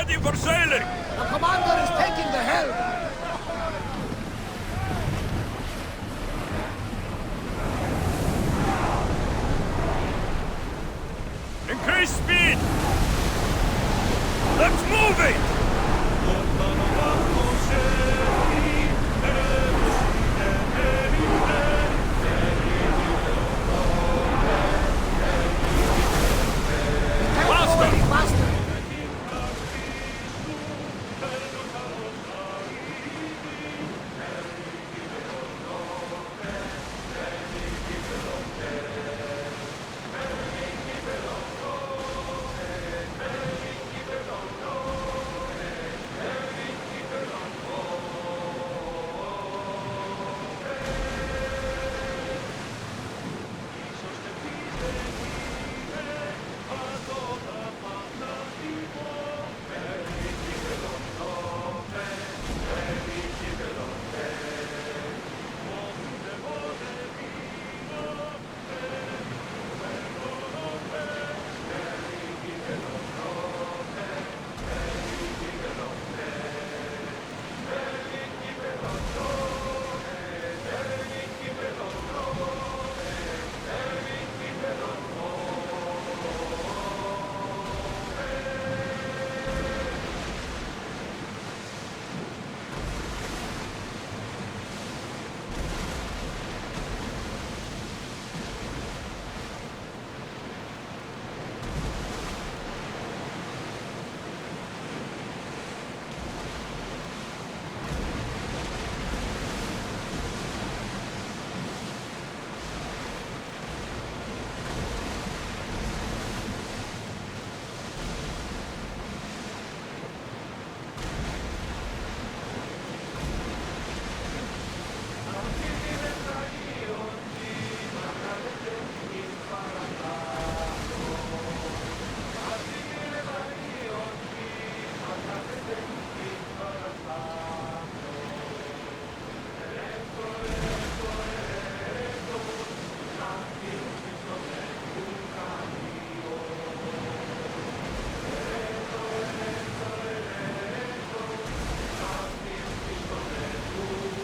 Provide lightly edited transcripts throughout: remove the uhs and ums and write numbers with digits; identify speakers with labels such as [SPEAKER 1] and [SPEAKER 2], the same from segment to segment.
[SPEAKER 1] ready for sailing!
[SPEAKER 2] The commander is taking the helm!
[SPEAKER 1] Increase speed! Let's move it!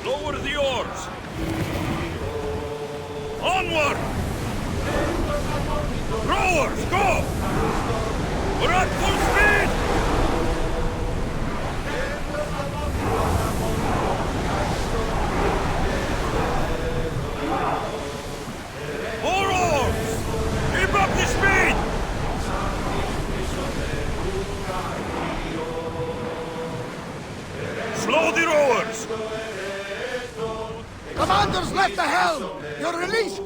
[SPEAKER 1] Lower the oars! Onward! Rowers, go! We're at full speed! More oars! Keep up the speed! Slow the rowers!
[SPEAKER 2] Commander's left the helm! You're released!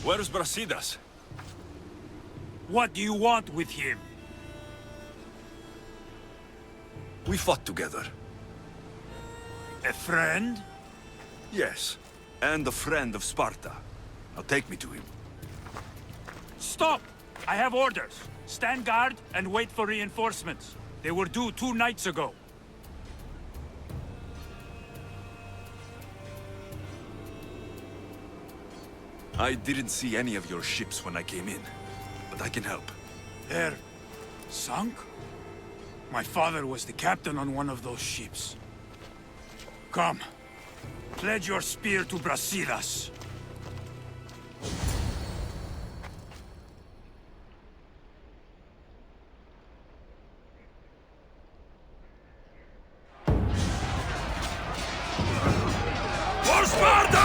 [SPEAKER 1] Where's Brasidas?
[SPEAKER 3] What do you want with him?
[SPEAKER 1] We fought together.
[SPEAKER 3] A friend?
[SPEAKER 1] Yes, and a friend of Sparta. Now take me to him.
[SPEAKER 3] Stop! I have orders. Stand guard and wait for reinforcements. They were due 2 nights ago.
[SPEAKER 1] I didn't see any of your ships when I came in, but I can help.
[SPEAKER 3] They're sunk? My father was the captain on one of those ships. Come. Pledge your spear to Brasidas.
[SPEAKER 1] For Sparta!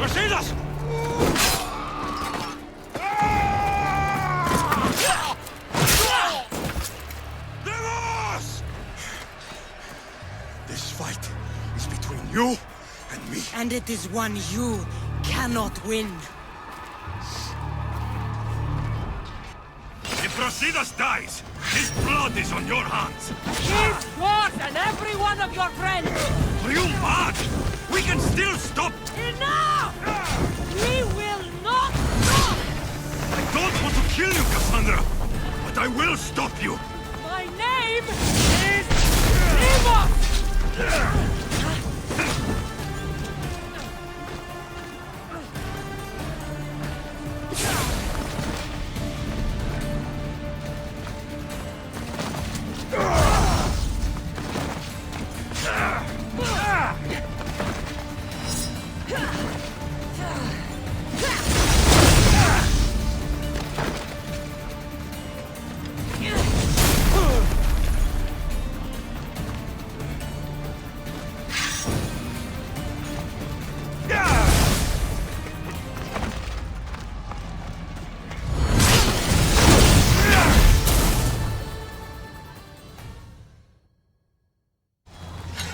[SPEAKER 3] Brasidas! Devos! This fight is between you and me.
[SPEAKER 4] And it is one you cannot win.
[SPEAKER 3] If Brasidas dies, his blood is on your hands.
[SPEAKER 4] His, yours, and every one of your friends!
[SPEAKER 3] Are you mad? We can still stop.
[SPEAKER 4] Enough! We will not stop!
[SPEAKER 3] I don't want to kill you, Cassandra, but I will stop you.
[SPEAKER 4] My name is Emos!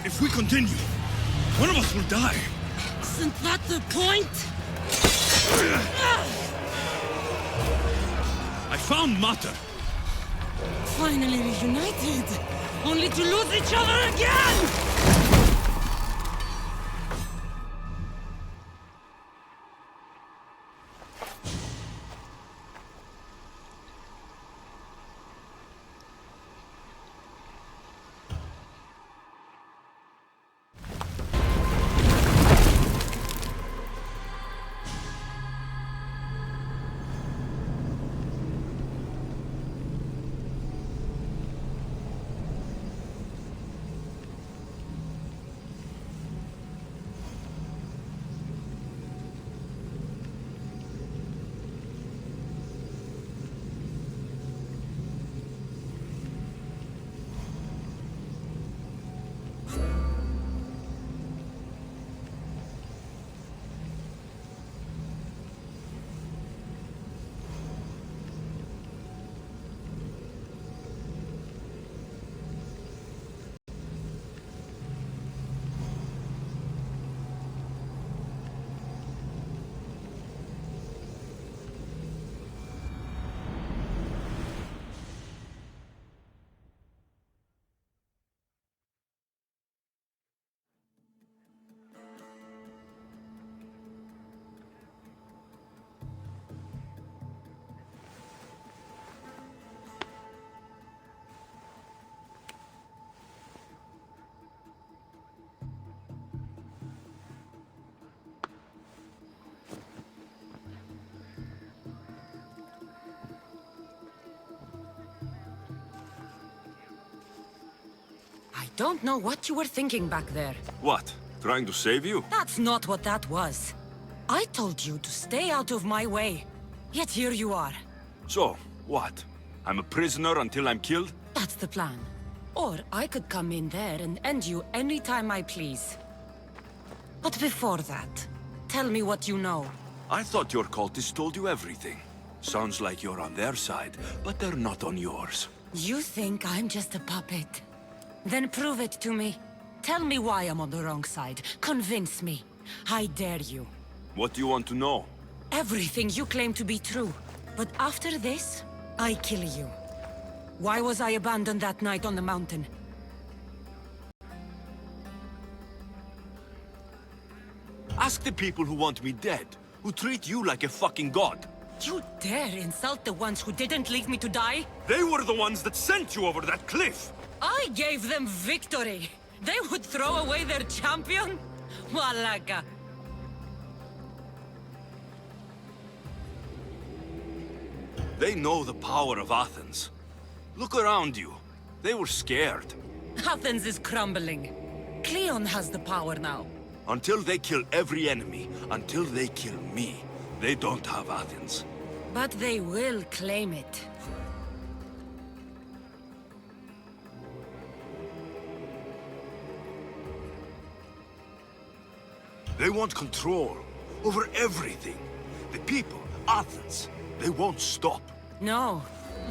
[SPEAKER 3] If we continue, one of us will die.
[SPEAKER 4] Isn't that the point?
[SPEAKER 3] I found Mater.
[SPEAKER 4] Finally reunited, only to lose each other again! I don't know what you were thinking back there.
[SPEAKER 1] What? Trying to save you?
[SPEAKER 4] That's not what that was. I told you to stay out of my way. Yet here you are.
[SPEAKER 1] So, what? I'm a prisoner until I'm killed?
[SPEAKER 4] That's the plan. Or I could come in there and end you anytime I please. But before that, tell me what you know.
[SPEAKER 1] I thought your cultists told you everything. Sounds like you're on their side, but they're not on yours.
[SPEAKER 4] You think I'm just a puppet? Then prove it to me. Tell me why I'm on the wrong side. Convince me. I dare you.
[SPEAKER 1] What do you want to know?
[SPEAKER 4] Everything you claim to be true. But after this, I kill you. Why was I abandoned that night on the mountain?
[SPEAKER 1] Ask the people who want me dead, who treat you like a fucking god.
[SPEAKER 4] You dare insult the ones who didn't leave me to die?
[SPEAKER 1] They were the ones that sent you over that cliff!
[SPEAKER 4] I gave them victory! They would throw away their champion? Malaka.
[SPEAKER 1] They know the power of Athens. Look around you. They were scared.
[SPEAKER 4] Athens is crumbling. Cleon has the power now.
[SPEAKER 1] Until they kill every enemy, until they kill me, they don't have Athens.
[SPEAKER 4] But they will claim it.
[SPEAKER 1] They want control. over everything. The people, Athens, they won't stop.
[SPEAKER 4] No,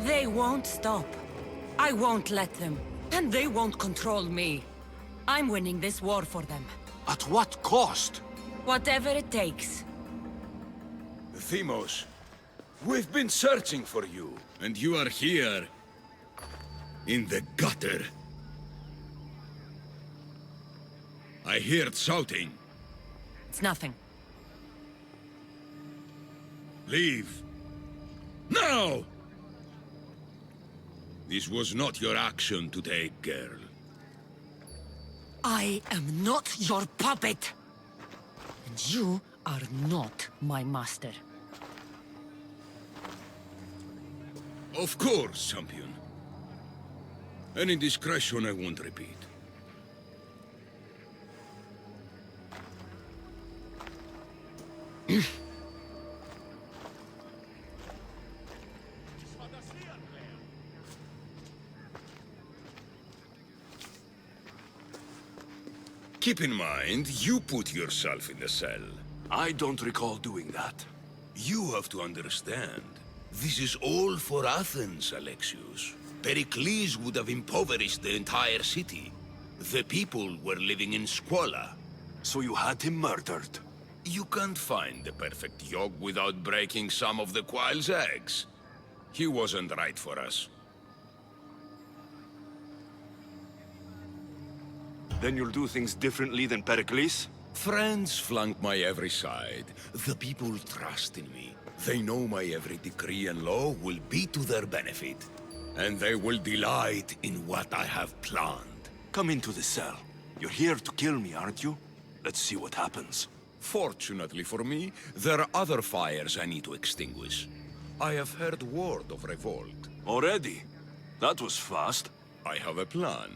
[SPEAKER 4] they won't stop. I won't let them, and they won't control me. I'm winning this war for them.
[SPEAKER 1] At what cost?
[SPEAKER 4] Whatever it takes.
[SPEAKER 5] Themos, we've been searching for you, and you are here. In the gutter. I heard shouting.
[SPEAKER 4] It's nothing.
[SPEAKER 5] Leave. Now! This was not your action to take, girl.
[SPEAKER 4] I am not your puppet! And you are not my master.
[SPEAKER 5] Of course, champion. Any indiscretion I won't repeat. Keep in mind, you put yourself in the cell.
[SPEAKER 1] I don't recall doing that.
[SPEAKER 5] You have to understand. This is all for Athens, Alexios. Pericles would have impoverished the entire city. The people were living in squalor.
[SPEAKER 1] So you had him murdered?
[SPEAKER 5] You can't find the perfect yolk without breaking some of the quail's eggs. He wasn't right for us.
[SPEAKER 1] Then you'll do things differently than Pericles?
[SPEAKER 5] Friends flank my every side. The people trust in me. They know my every decree and law will be to their benefit. And they will delight in what I have planned.
[SPEAKER 1] Come into the cell. You're here to kill me, aren't you? Let's see what happens.
[SPEAKER 5] Fortunately for me, there are other fires I need to extinguish. I have heard word of revolt.
[SPEAKER 1] Already? That was fast.
[SPEAKER 5] I have a plan.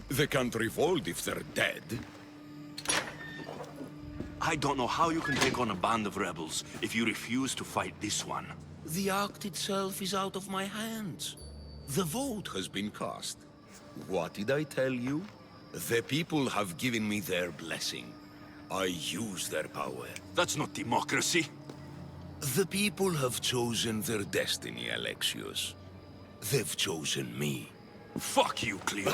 [SPEAKER 5] They can't revolt if they're dead.
[SPEAKER 1] I don't know how you can take on a band of rebels if you refuse to fight this one.
[SPEAKER 5] The act itself is out of my hands. The vote has been cast. What did I tell you? The people have given me their blessing. I use their power.
[SPEAKER 1] That's not democracy.
[SPEAKER 5] The people have chosen their destiny, Alexios. They've chosen me.
[SPEAKER 1] Fuck you, Cleo.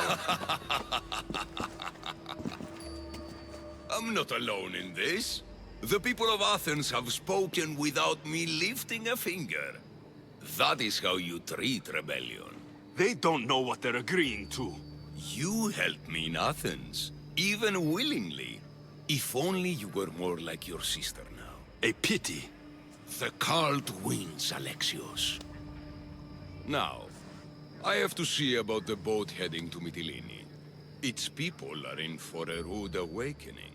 [SPEAKER 5] I'm not alone in this. The people of Athens have spoken without me lifting a finger. That is how you treat rebellion.
[SPEAKER 1] They don't know what they're agreeing to.
[SPEAKER 5] You helped me in Athens, even willingly. If only you were more like your sister now.
[SPEAKER 1] A pity.
[SPEAKER 5] The cult wins, Alexios. Now, I have to see about the boat heading to Mytilene. Its people are in for a rude awakening.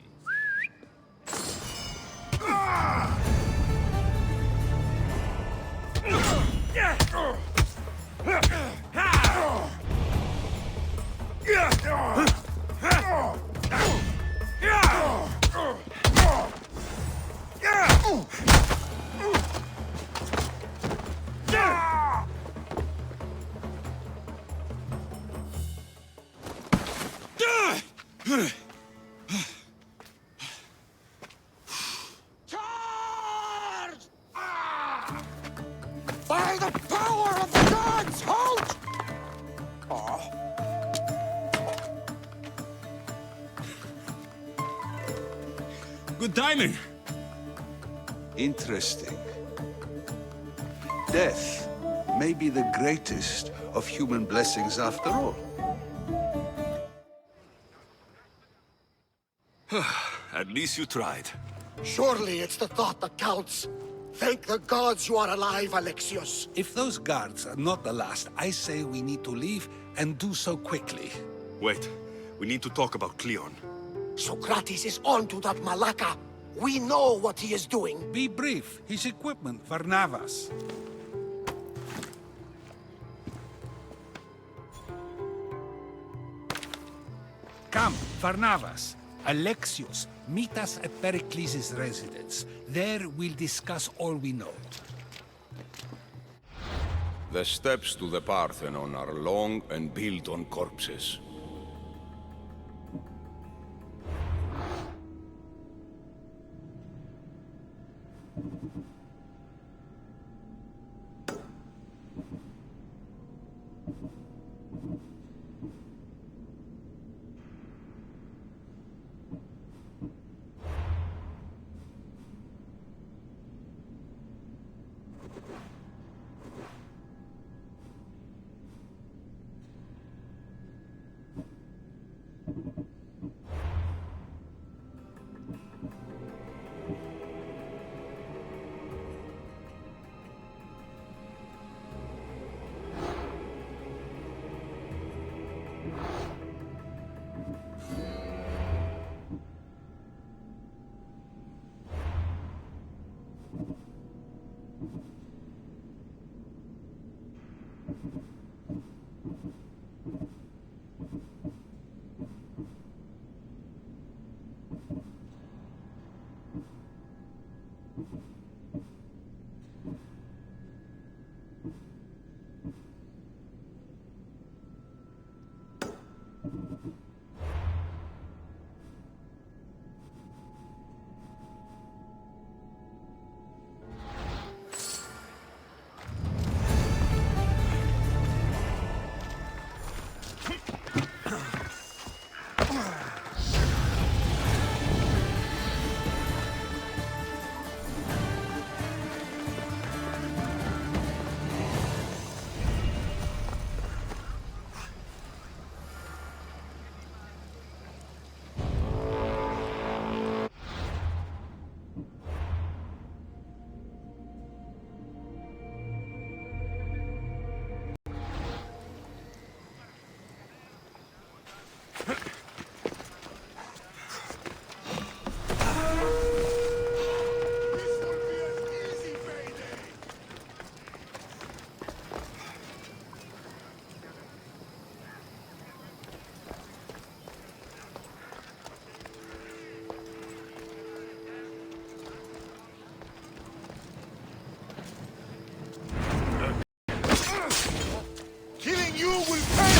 [SPEAKER 2] Charge! By the power of the gods, halt!
[SPEAKER 5] Good timing.
[SPEAKER 6] Interesting. Death may be the greatest of human blessings after all.
[SPEAKER 1] At least you tried.
[SPEAKER 2] Surely it's the thought that counts. Thank the gods you are alive, Alexios.
[SPEAKER 6] If those guards are not the last, I say we need to leave and do so quickly.
[SPEAKER 1] Wait, we need to talk about Cleon.
[SPEAKER 2] Socrates is on to that Malaka. We know what he is doing.
[SPEAKER 6] Be brief. His equipment, Varnavas. Come, Varnavas. Alexios, meet us at Pericles' residence. There we'll discuss all we know.
[SPEAKER 5] The steps to the Parthenon are long and built on corpses.
[SPEAKER 2] Killing you will pay!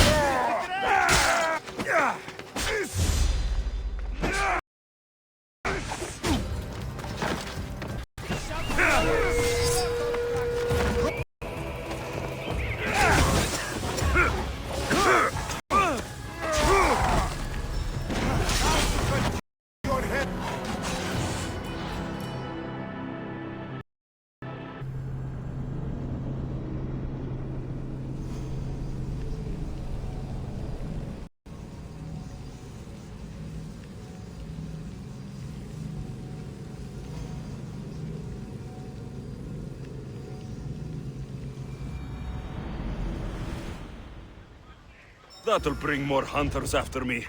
[SPEAKER 2] Your head.
[SPEAKER 1] That'll bring more hunters after me.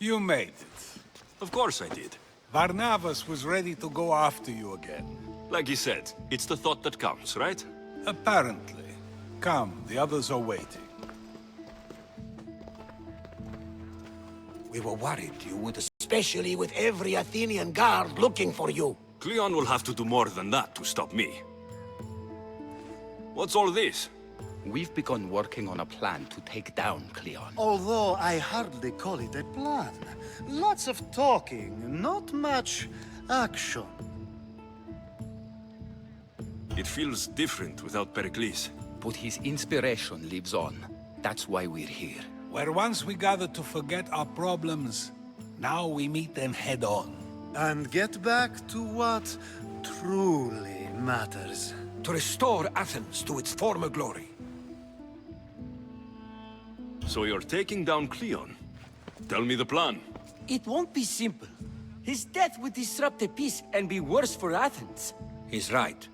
[SPEAKER 6] You made it.
[SPEAKER 1] Of course I did.
[SPEAKER 6] Varnavas was ready to go after you again.
[SPEAKER 1] Like he said, it's the thought that counts, right?
[SPEAKER 6] Apparently. Come, the others are waiting.
[SPEAKER 2] We were worried you would, especially with every Athenian guard looking for you.
[SPEAKER 1] Cleon will have to do more than that to stop me. What's all this?
[SPEAKER 7] We've begun working on a plan to take down Cleon.
[SPEAKER 8] Although I hardly call it a plan. Lots of talking, not much action.
[SPEAKER 1] It feels different without Pericles.
[SPEAKER 7] But his inspiration lives on. That's why we're here.
[SPEAKER 6] Where once we gathered to forget our problems, now we meet them head-on.
[SPEAKER 8] And get back to what truly matters.
[SPEAKER 2] To restore Athens to its former glory.
[SPEAKER 1] So you're taking down Cleon? Tell me the plan.
[SPEAKER 9] It won't be simple. His death would disrupt the peace and be worse for Athens.
[SPEAKER 10] He's right.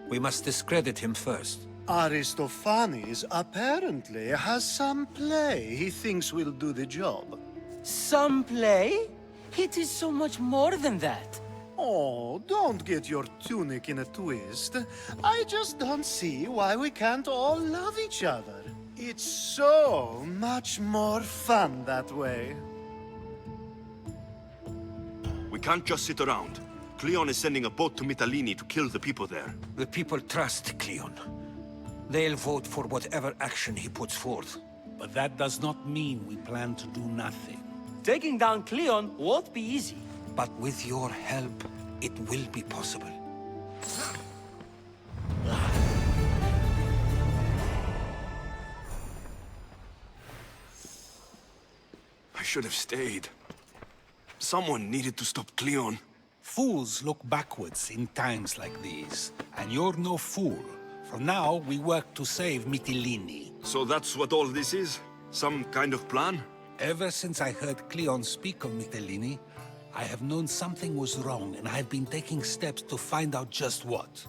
[SPEAKER 10] We must discredit him first.
[SPEAKER 8] Aristophanes apparently has some play he thinks will do the job.
[SPEAKER 9] Some play? It is so much more than that.
[SPEAKER 8] Oh, don't get your tunic in a twist. I just don't see why we can't all love each other. It's so much more fun that way.
[SPEAKER 1] We can't just sit around. Cleon is sending a boat to Mytilene to kill the people there.
[SPEAKER 2] The people trust Cleon. They'll vote for whatever action he puts forth.
[SPEAKER 6] But that does not mean we plan to do nothing.
[SPEAKER 9] Taking down Cleon won't be easy.
[SPEAKER 2] But with your help, it will be possible.
[SPEAKER 1] I should have stayed. Someone needed to stop Cleon.
[SPEAKER 6] Fools look backwards in times like these. And you're no fool. From now, we work to save Mytilene.
[SPEAKER 1] So that's what all this is? Some kind of plan?
[SPEAKER 6] Ever since I heard Cleon speak of Mytilene, I have known something was wrong, and I've been taking steps to find out just what.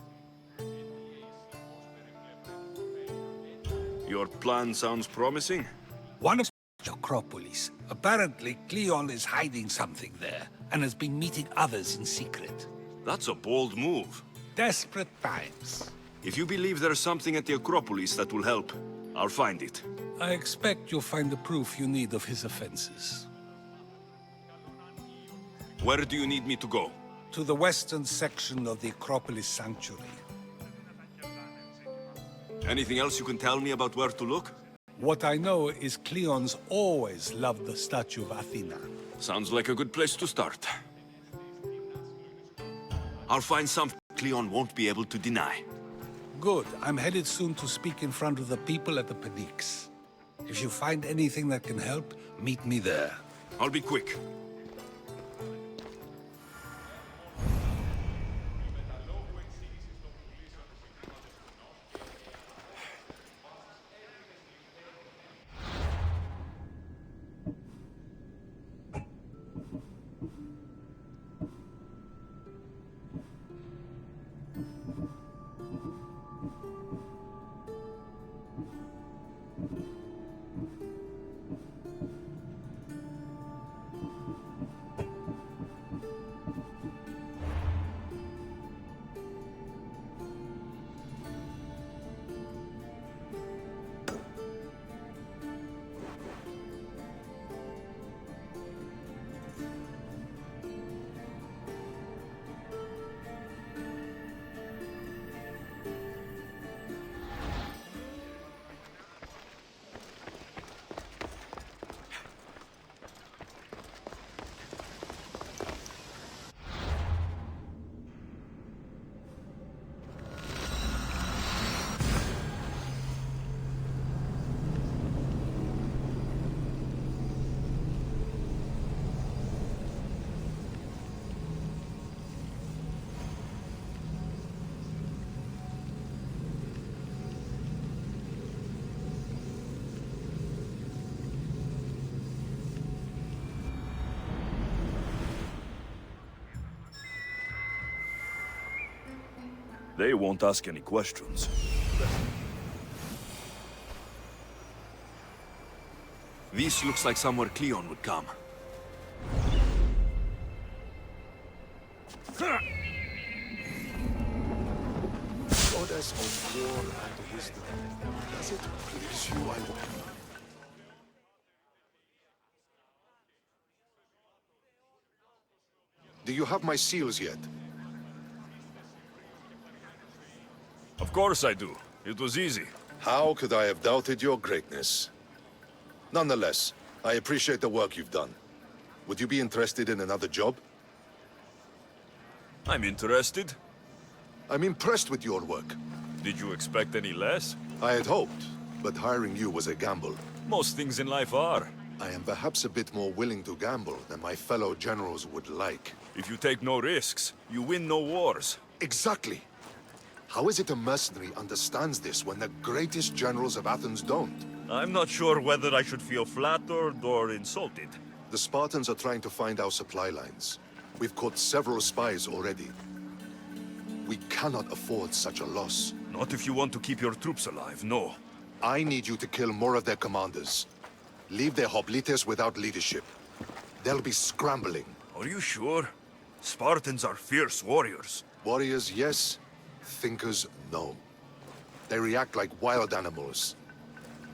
[SPEAKER 1] Your plan sounds promising.
[SPEAKER 6] One of the Acropolis. Apparently, Cleon is hiding something there, and has been meeting others in secret.
[SPEAKER 1] That's a bold move.
[SPEAKER 6] Desperate times.
[SPEAKER 1] If you believe there's something at the Acropolis that will help, I'll find it.
[SPEAKER 6] I expect you'll find the proof you need of his offenses.
[SPEAKER 1] Where do you need me to go?
[SPEAKER 6] To the western section of the Acropolis Sanctuary.
[SPEAKER 1] Anything else you can tell me about where to look?
[SPEAKER 6] What I know is Cleon's always loved the statue of Athena.
[SPEAKER 1] Sounds like a good place to start. I'll find something Cleon won't be able to deny.
[SPEAKER 6] Good. I'm headed soon to speak in front of the people at the Pnyx. If you find anything that can help, meet me there.
[SPEAKER 1] I'll be quick. They won't ask any questions. This looks like somewhere Cleon would come.
[SPEAKER 2] Goddess of war and wisdom. Does it please you, I wonder?
[SPEAKER 10] Do you have my seals yet?
[SPEAKER 1] Of course I do. It was easy.
[SPEAKER 10] How could I have doubted your greatness? Nonetheless, I appreciate the work you've done. Would you be interested in another job?
[SPEAKER 1] I'm interested.
[SPEAKER 10] I'm impressed with your work.
[SPEAKER 1] Did you expect any less?
[SPEAKER 10] I had hoped, but hiring you was a gamble.
[SPEAKER 1] Most things in life are.
[SPEAKER 10] I am perhaps a bit more willing to gamble than my fellow generals would like.
[SPEAKER 1] If you take no risks, you win no wars.
[SPEAKER 10] Exactly. How is it a mercenary understands this when the greatest generals of Athens don't?
[SPEAKER 1] I'm not sure whether I should feel flattered or insulted.
[SPEAKER 10] The Spartans are trying to find our supply lines. We've caught several spies already. We cannot afford such a loss.
[SPEAKER 1] Not if you want to keep your troops alive, no.
[SPEAKER 10] I need you to kill more of their commanders. Leave their hoplites without leadership. They'll be scrambling.
[SPEAKER 1] Are you sure? Spartans are fierce warriors.
[SPEAKER 10] Warriors, yes. Thinkers, no. They react like wild animals.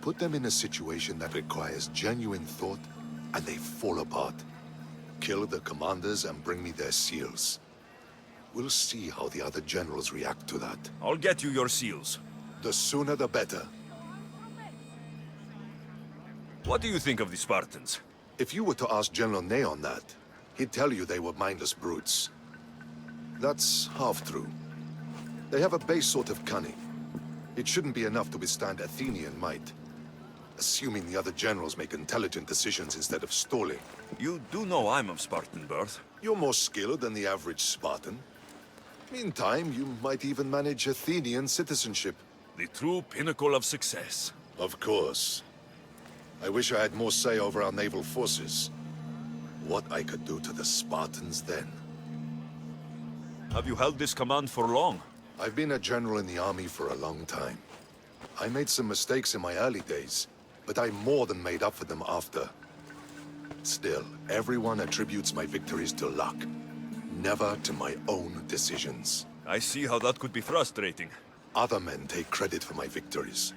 [SPEAKER 10] Put them in a situation that requires genuine thought, and they fall apart. Kill the commanders and bring me their seals. We'll see how the other generals react to that.
[SPEAKER 1] I'll get you your seals.
[SPEAKER 10] The sooner the better.
[SPEAKER 1] What do you think of the Spartans?
[SPEAKER 10] If you were to ask General Neon that, he'd tell you they were mindless brutes. That's half true. They have a base sort of cunning. It shouldn't be enough to withstand Athenian might. Assuming the other generals make intelligent decisions instead of stalling.
[SPEAKER 1] You do know I'm of Spartan birth.
[SPEAKER 10] You're more skilled than the average Spartan. Meantime, you might even manage Athenian citizenship.
[SPEAKER 1] The true pinnacle of success.
[SPEAKER 10] Of course. I wish I had more say over our naval forces. What I could do to the Spartans then.
[SPEAKER 1] Have you held this command for long?
[SPEAKER 10] I've been a general in the army for a long time. I made some mistakes in my early days, but I more than made up for them after. Still, everyone attributes my victories to luck, never to my own decisions.
[SPEAKER 1] I see how that could be frustrating.
[SPEAKER 10] Other men take credit for my victories.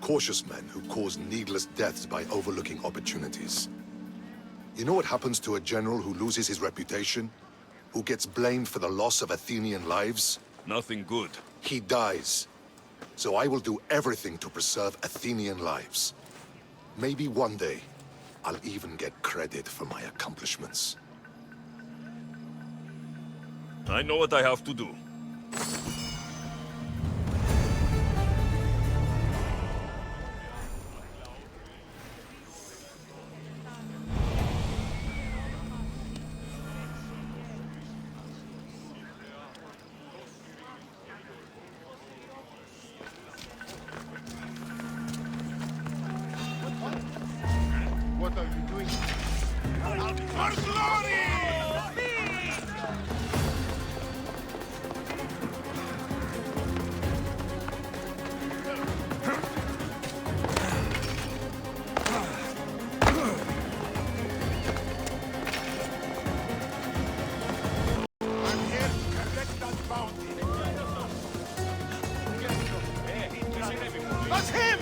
[SPEAKER 10] Cautious men who cause needless deaths by overlooking opportunities. You know what happens to a general who loses his reputation? Who gets blamed for the loss of Athenian lives?
[SPEAKER 1] Nothing good.
[SPEAKER 10] He dies. So I will do everything to preserve Athenian lives. Maybe one day, I'll even get credit for my accomplishments.
[SPEAKER 1] I know what I have to do.
[SPEAKER 10] What are you doing?
[SPEAKER 3] For glory!
[SPEAKER 8] That's him!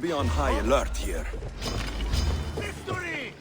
[SPEAKER 1] be on high alert here.
[SPEAKER 3] Victory!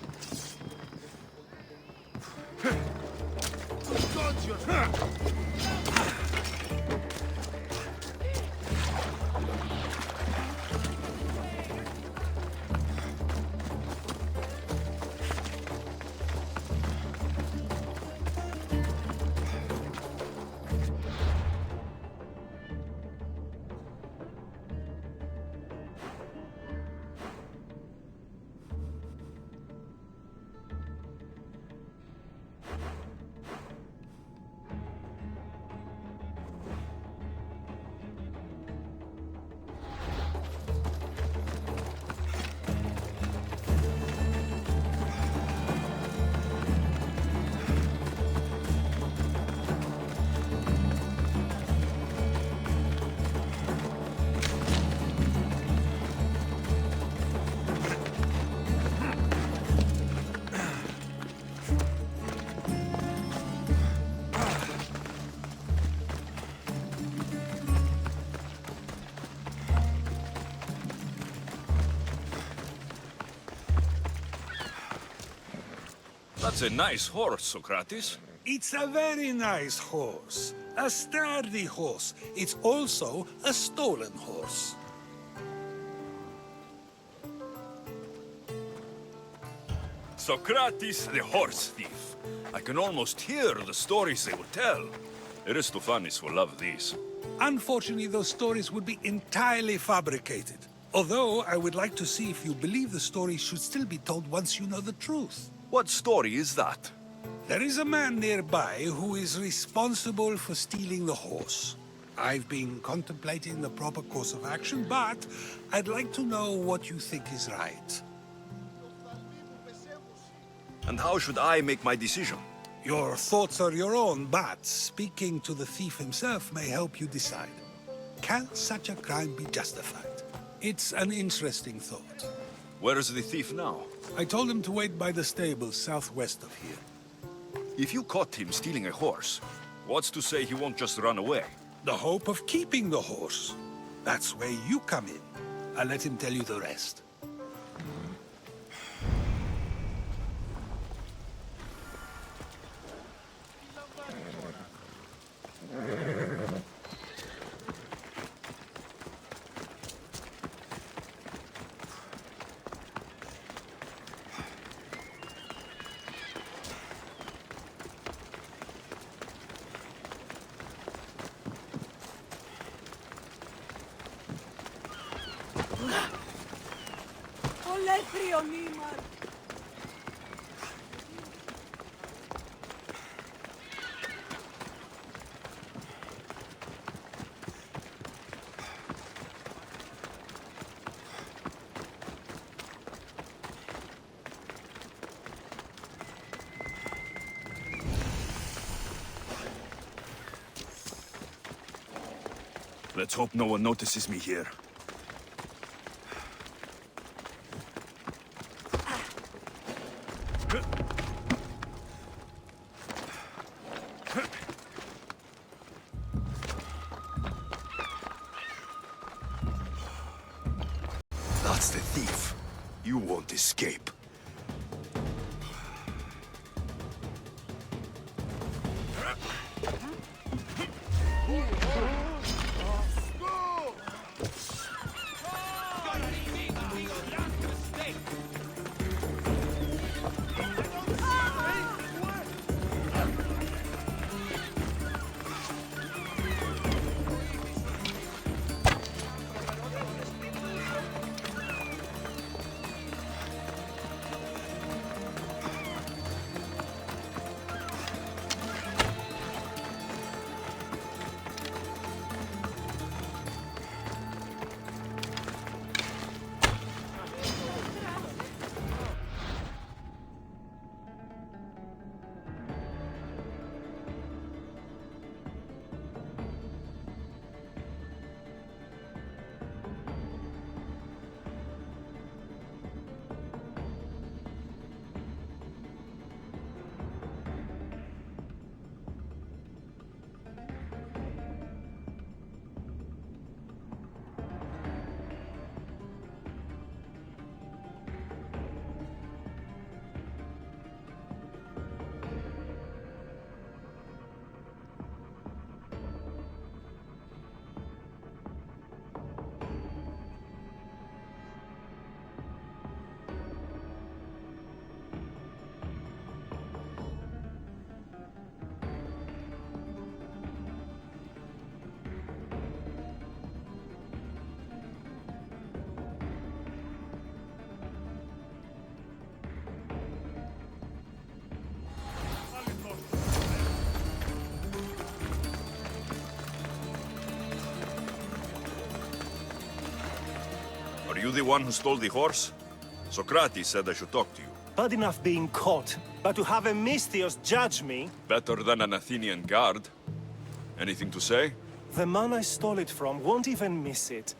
[SPEAKER 1] That's a nice horse, Socrates.
[SPEAKER 6] It's a very nice horse. A sturdy horse. It's also a stolen horse.
[SPEAKER 1] Socrates, the horse thief. I can almost hear the stories they will tell. Aristophanes will love these.
[SPEAKER 6] Unfortunately, those stories would be entirely fabricated. Although, I would like to see if you believe the story should still be told once you know the truth.
[SPEAKER 1] What story is that?
[SPEAKER 6] There is a man nearby who is responsible for stealing the horse. I've been contemplating the proper course of action, but I'd like to know what you think is right.
[SPEAKER 1] And how should I make my decision?
[SPEAKER 6] Your thoughts are your own, but speaking to the thief himself may help you decide. Can such a crime be justified? It's an interesting thought.
[SPEAKER 1] Where is the thief now?
[SPEAKER 6] I told him to wait by the stables southwest of here.
[SPEAKER 1] If you caught him stealing a horse, what's to say he won't just run away?
[SPEAKER 6] The hope of keeping the horse. That's where you come in. I'll let him tell you the rest.
[SPEAKER 1] Let's hope no one notices me here. That's the thief. You won't escape. you the one who stole the horse? Socrates said I should talk to you.
[SPEAKER 11] Bad enough being caught, but to have a Misthios judge me?
[SPEAKER 1] Better than an Athenian guard. Anything to say?
[SPEAKER 11] The man I stole it from won't even miss it.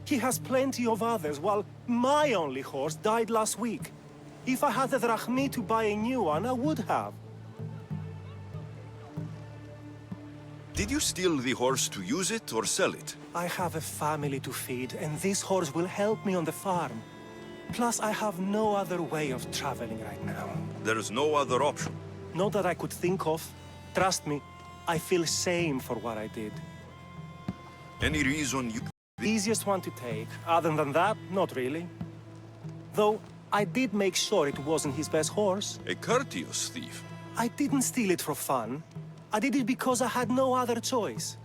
[SPEAKER 11] He has plenty of others, while my only horse died last week. If I had the drachmi to buy a new one, I would have.
[SPEAKER 1] Did you steal the horse to use it or sell it?
[SPEAKER 11] I have a family to feed, and this horse will help me on the farm. Plus, I have no other way of traveling right now.
[SPEAKER 1] There is no other option.
[SPEAKER 11] Not that I could think of. Trust me, I feel shame for what I did.
[SPEAKER 1] Any reason you...
[SPEAKER 11] The easiest one to take. Other than that, not really. Though, I did make sure it wasn't his best horse.
[SPEAKER 1] A courteous thief.
[SPEAKER 11] I didn't steal it for fun. I did it because I had no other choice.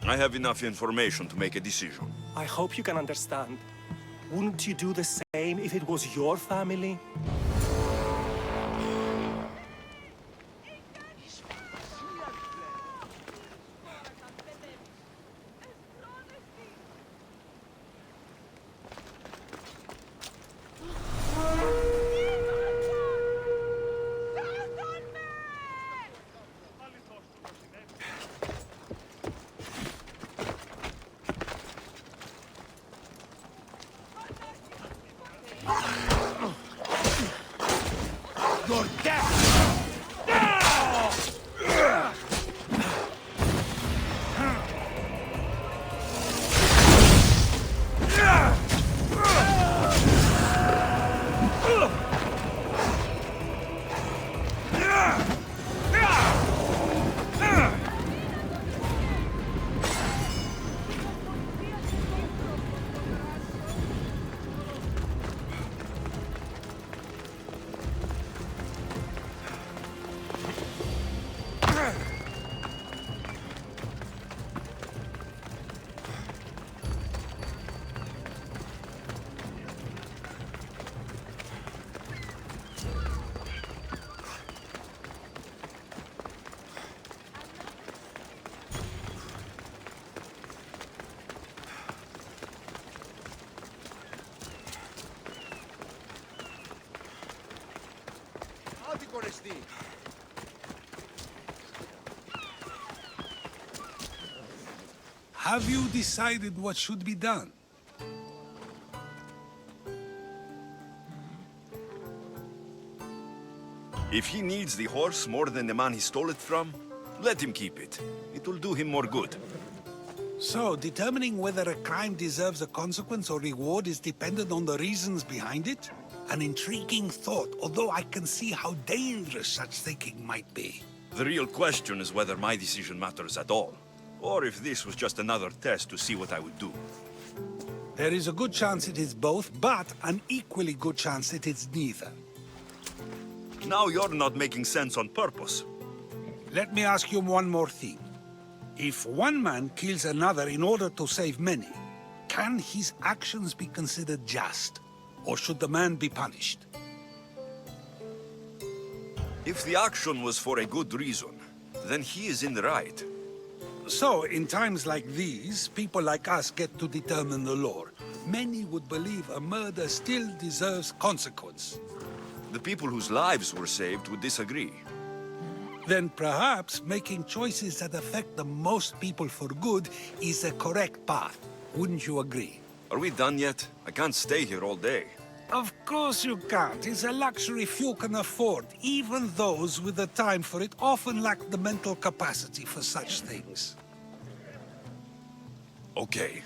[SPEAKER 1] I have enough information to make a decision.
[SPEAKER 11] I hope you can understand. Wouldn't you do the same if it was your family?
[SPEAKER 3] You're dead!
[SPEAKER 6] Have you decided what should be done?
[SPEAKER 1] If he needs the horse more than the man he stole it from, let him keep it. It will do him more good.
[SPEAKER 6] So, determining whether a crime deserves a consequence or reward is dependent on the reasons behind it? An intriguing thought, although I can see how dangerous such thinking might be.
[SPEAKER 1] The real question is whether my decision matters at all, or if this was just another test to see what I would do.
[SPEAKER 6] There is a good chance it is both, but an equally good chance it is neither.
[SPEAKER 1] Now you're not making sense on purpose.
[SPEAKER 6] Let me ask you one more thing. If one man kills another in order to save many, can his actions be considered just? Or should the man be punished?
[SPEAKER 1] If the action was for a good reason, then he is in the right.
[SPEAKER 6] So, in times like these, people like us get to determine the law. Many would believe a murder still deserves consequence.
[SPEAKER 1] The people whose lives were saved would disagree.
[SPEAKER 6] Then perhaps making choices that affect the most people for good is a correct path. Wouldn't you agree?
[SPEAKER 1] Are we done yet? I can't stay here all day.
[SPEAKER 6] Of course you can't. It's a luxury few can afford. Even those with the time for it often lack the mental capacity for such things.
[SPEAKER 1] Okay.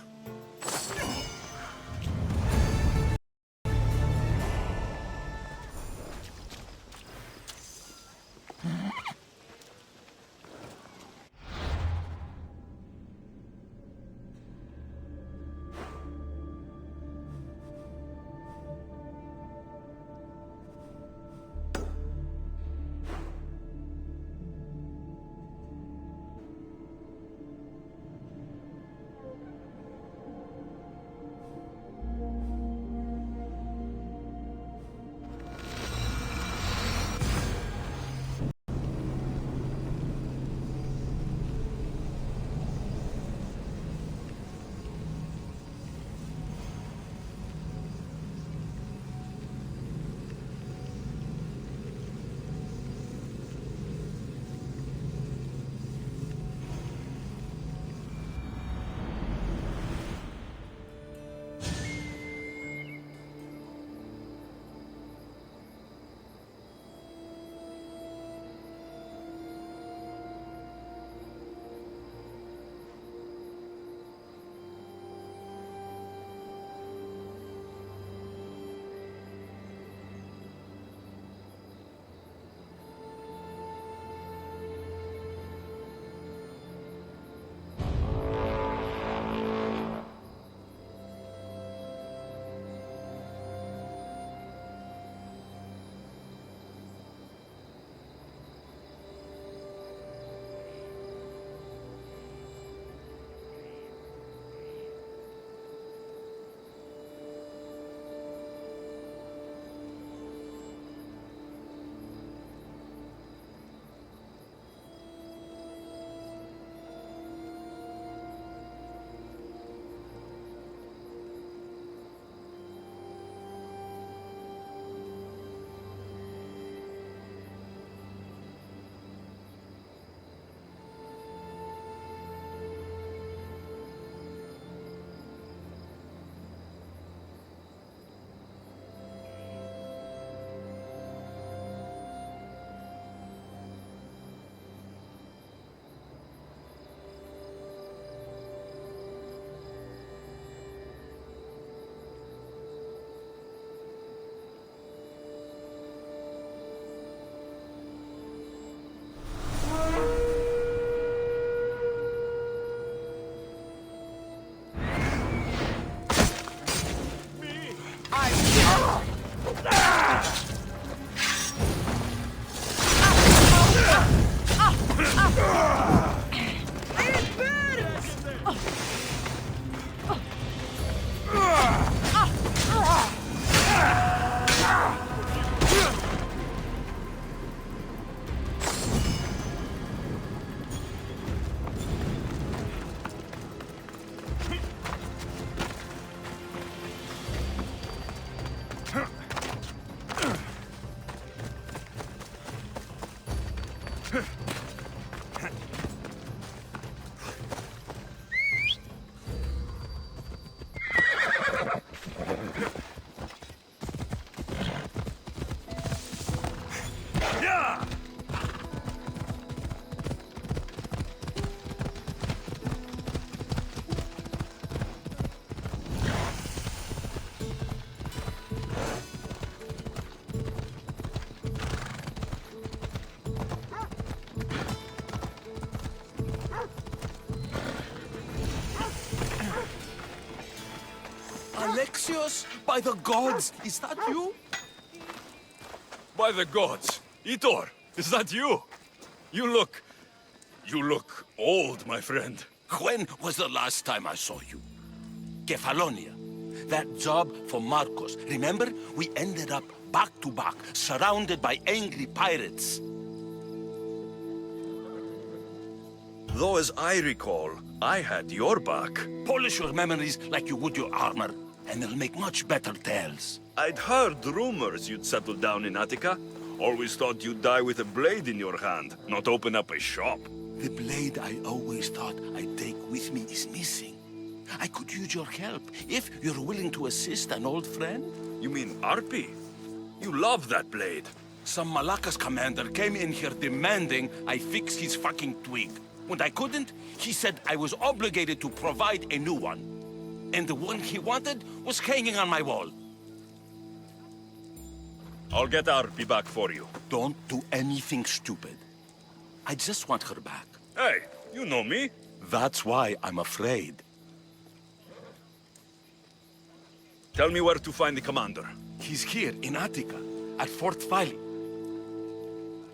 [SPEAKER 5] Axios? By the gods, is that you?
[SPEAKER 1] By the gods. Itor, is that you? You look old, my friend.
[SPEAKER 2] When was the last time I saw you? Kefalonia. That job for Marcos. Remember? We ended up back to back, surrounded by angry pirates.
[SPEAKER 1] Though as I recall, I had your back.
[SPEAKER 2] Polish your memories like you would your armor, and they'll make much better tales.
[SPEAKER 1] I'd heard rumors you'd settled down in Attica. Always thought you'd die with a blade in your hand, not open up a shop.
[SPEAKER 2] The blade I always thought I'd take with me is missing. I could use your help, if you're willing to assist an old friend.
[SPEAKER 1] You mean Arpi? You love that blade.
[SPEAKER 2] Some Malakas commander came in here demanding I fix his fucking twig. When I couldn't, he said I was obligated to provide a new one. And the one he wanted was hanging on my wall.
[SPEAKER 1] I'll get Arpi back for you.
[SPEAKER 2] Don't do anything stupid. I just want her back.
[SPEAKER 1] Hey, you know me.
[SPEAKER 2] That's why I'm afraid.
[SPEAKER 1] Tell me where to find the commander.
[SPEAKER 2] He's here in Attica, at Fort Phyle.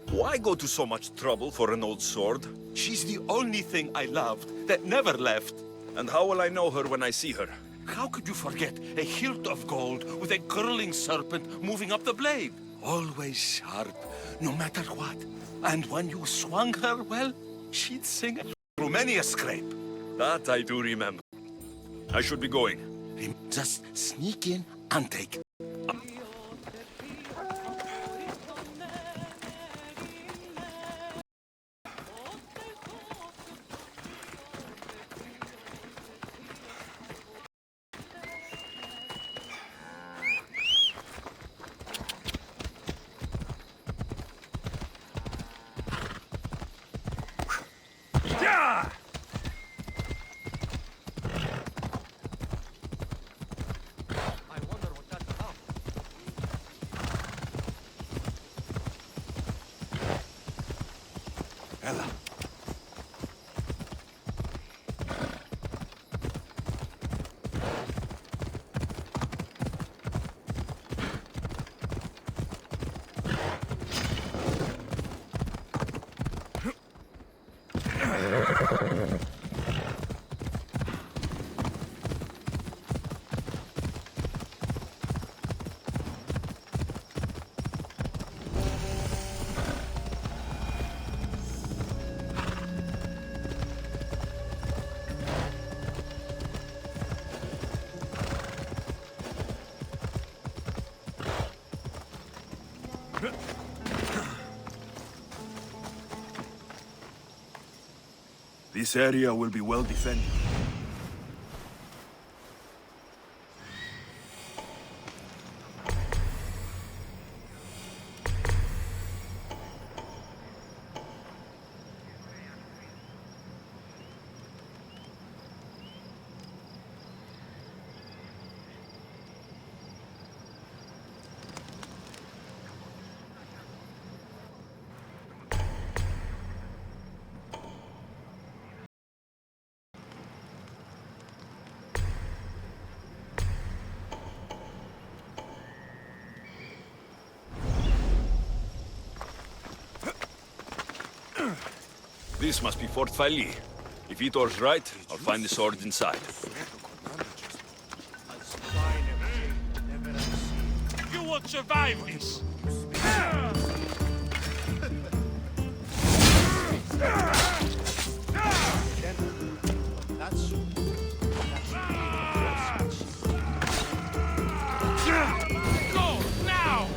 [SPEAKER 1] Why go to so much trouble for an old sword?
[SPEAKER 2] She's the only thing I loved that never left.
[SPEAKER 1] And how will I know her when I see her?
[SPEAKER 2] How could you forget a hilt of gold with a curling serpent moving up the blade? Always sharp, no matter what. And when you swung her, well, she'd sing a Romania scrape.
[SPEAKER 1] That I do remember. I should be going.
[SPEAKER 2] Just sneak in and take it.
[SPEAKER 1] This area will be well defended. This must be Fort Phyle. If Itor's right, I'll find the sword inside.
[SPEAKER 3] You won't survive this! Go, now!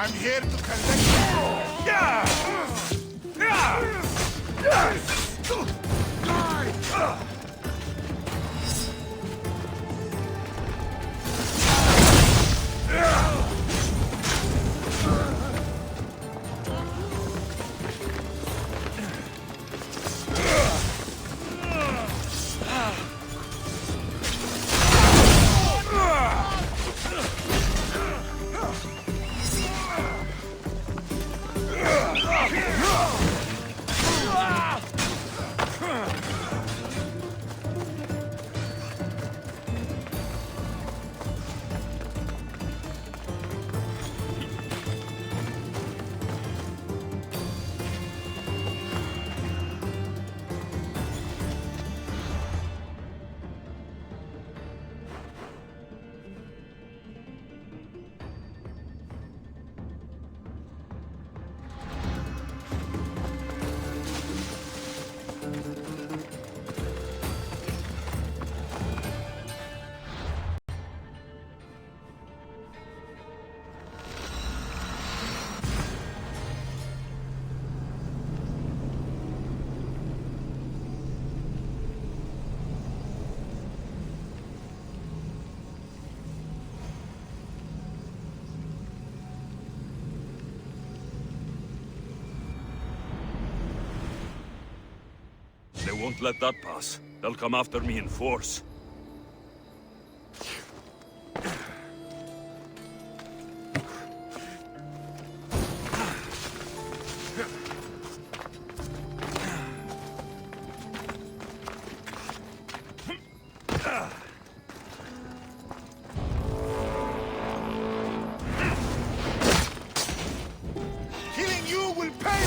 [SPEAKER 3] I'm here to collect. Yeah!
[SPEAKER 1] They won't let that pass. They'll come after me in force.
[SPEAKER 3] Killing you will pay.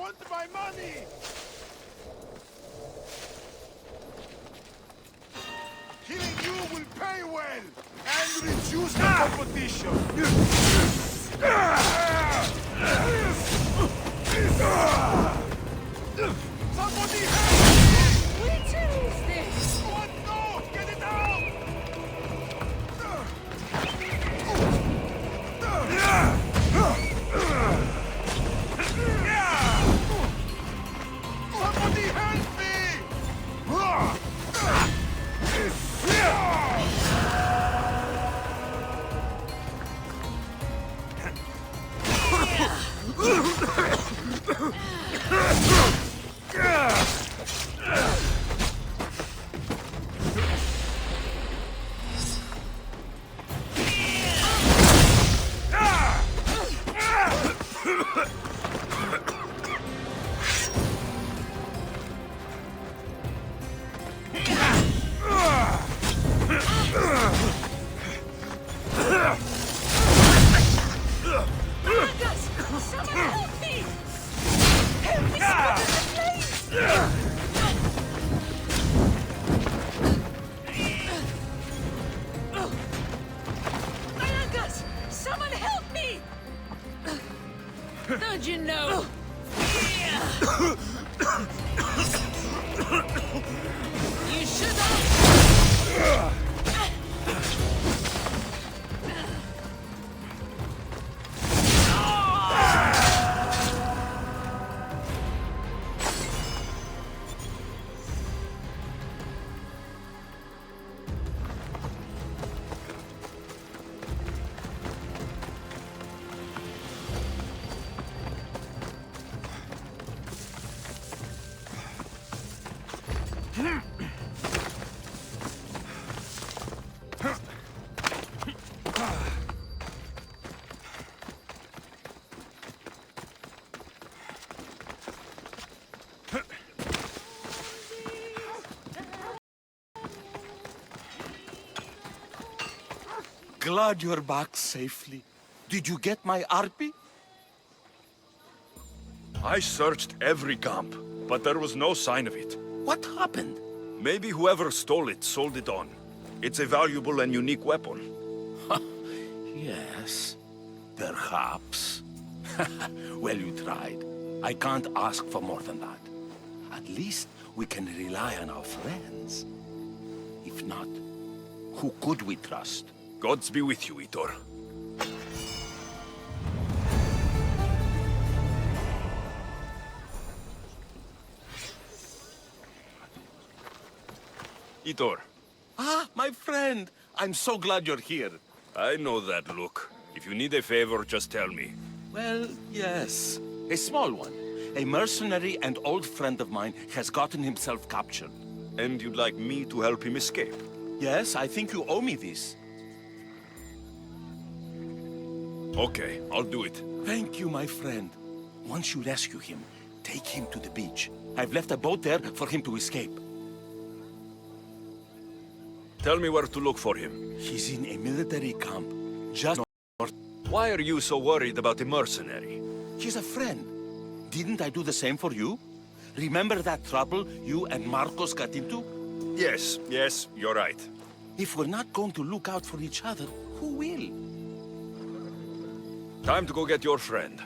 [SPEAKER 3] want my money! Killing you will pay well and reduce the competition. Somebody help me!
[SPEAKER 4] Which is this?
[SPEAKER 3] What? No! Get it out! Somebody help me!
[SPEAKER 4] Don't you know? You should have...
[SPEAKER 2] Glad you're back safely. Did you get my RP?
[SPEAKER 1] I searched every camp, but there was no sign of it.
[SPEAKER 2] What happened?
[SPEAKER 1] Maybe whoever stole it sold it on. It's a valuable and unique weapon.
[SPEAKER 2] Yes, perhaps. Well, you tried. I can't ask for more than that. At least we can rely on our friends. If not, who could we trust?
[SPEAKER 1] Gods be with you, Itor. Itor.
[SPEAKER 2] Ah, my friend! I'm so glad you're here.
[SPEAKER 1] I know that look. If you need a favor, just tell me.
[SPEAKER 2] Well, yes. A small one. A mercenary and old friend of mine has gotten himself captured.
[SPEAKER 1] And you'd like me to help him escape?
[SPEAKER 2] Yes, I think you owe me this.
[SPEAKER 1] Okay, I'll do it.
[SPEAKER 2] Thank you, my friend. Once you rescue him, take him to the beach. I've left a boat there for him to escape.
[SPEAKER 1] Tell me where to look for him.
[SPEAKER 2] He's in a military camp, just north.
[SPEAKER 1] Why are you so worried about a mercenary?
[SPEAKER 2] He's a friend. Didn't I do the same for you? Remember that trouble you and Marcos got into?
[SPEAKER 1] Yes, you're right.
[SPEAKER 2] If we're not going to look out for each other, who will?
[SPEAKER 1] Time to go get your friend.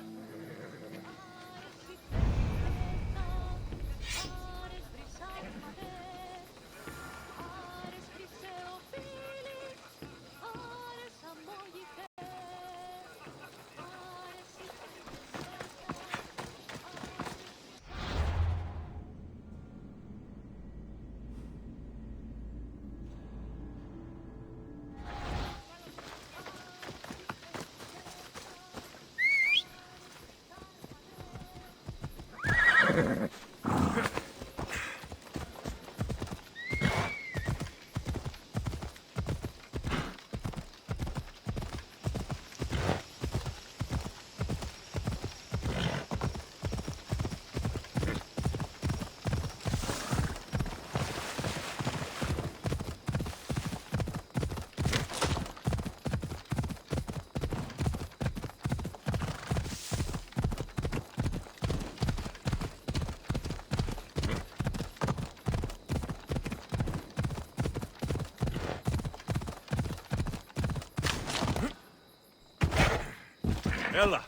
[SPEAKER 1] Ella.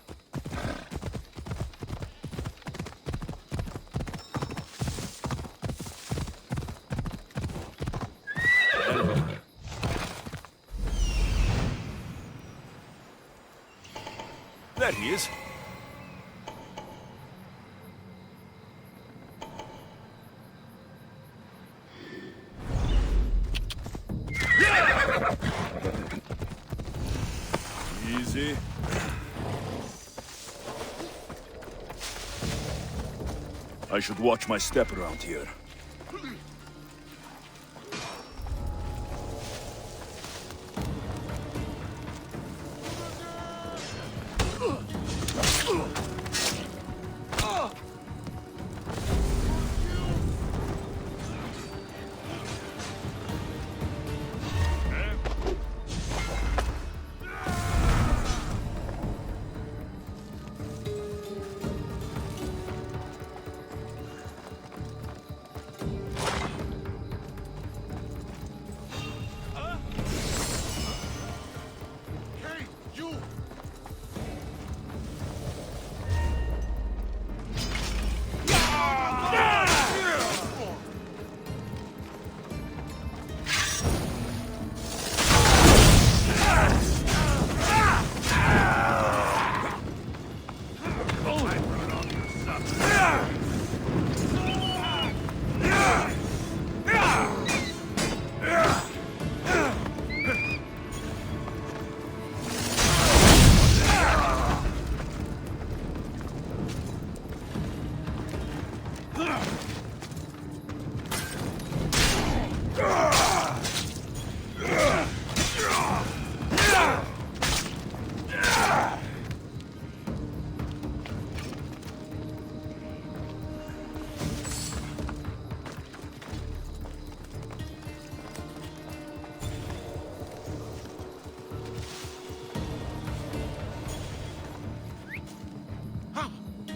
[SPEAKER 1] There he is. Easy. I should watch my step around here.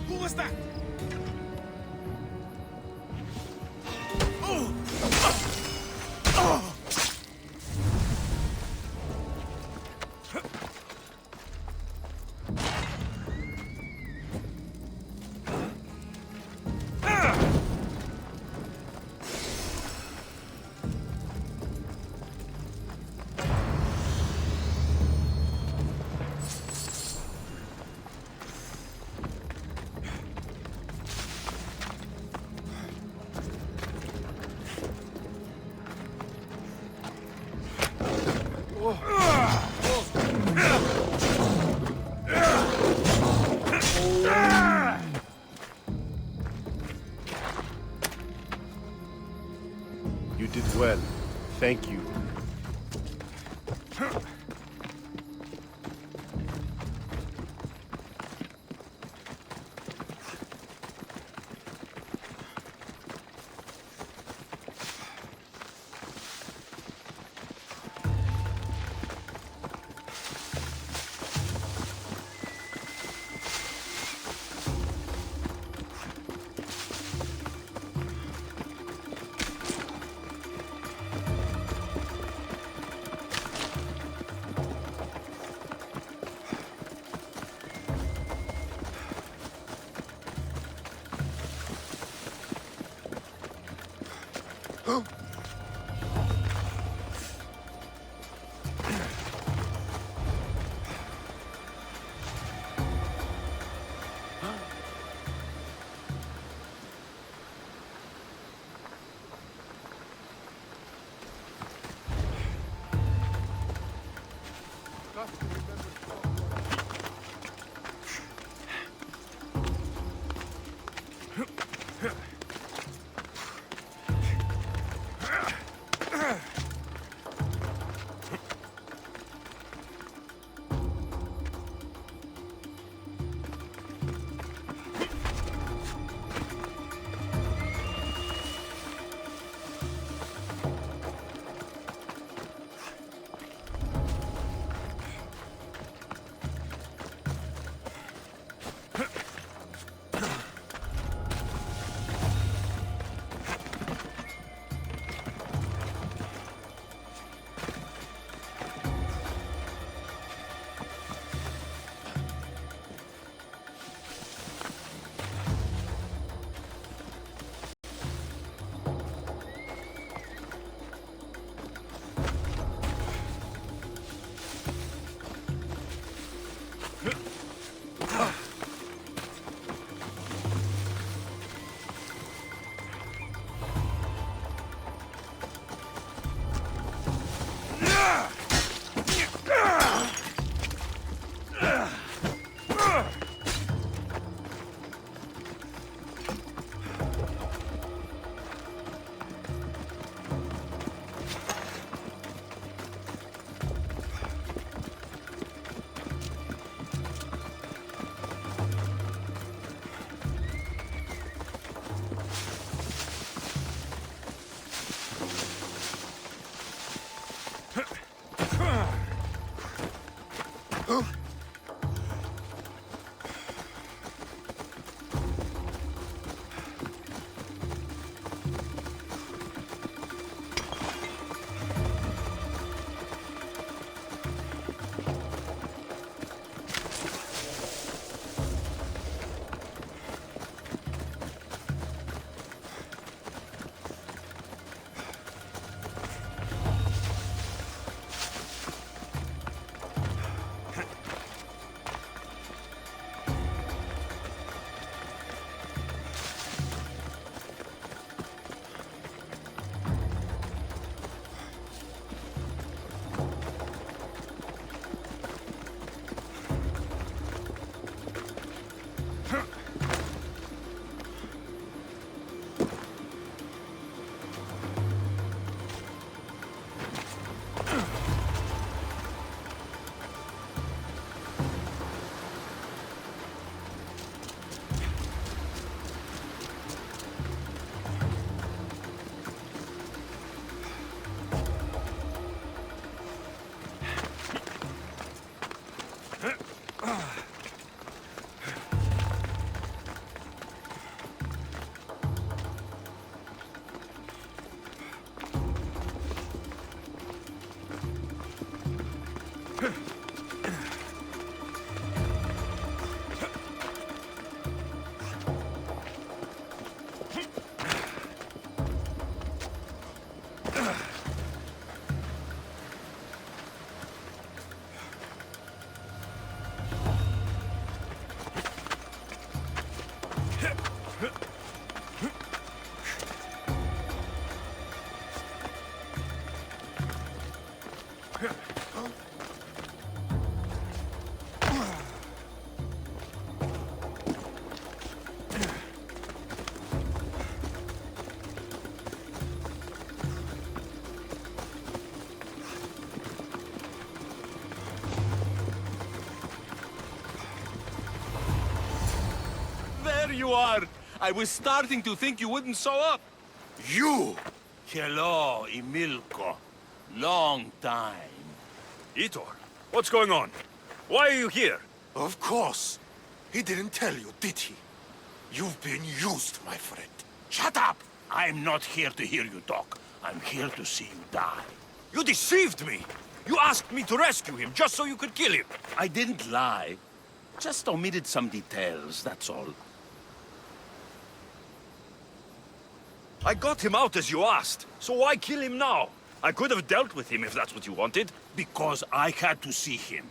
[SPEAKER 2] Who was that?
[SPEAKER 12] You did well. Thank you.
[SPEAKER 2] you are! I was starting to think you wouldn't show up. You! Hello, Emilko. Long time.
[SPEAKER 1] Itor, what's going on? Why are you here?
[SPEAKER 10] Of course. He didn't tell you, did he? You've been used, my friend.
[SPEAKER 2] Shut up! I'm not here to hear you talk. I'm here to see you die.
[SPEAKER 1] You deceived me! You asked me to rescue him just so you could kill him!
[SPEAKER 2] I didn't lie. Just omitted some details, that's all.
[SPEAKER 1] I got him out as you asked, so why kill him now? I could have dealt with him if that's what you wanted.
[SPEAKER 2] Because I had to see him.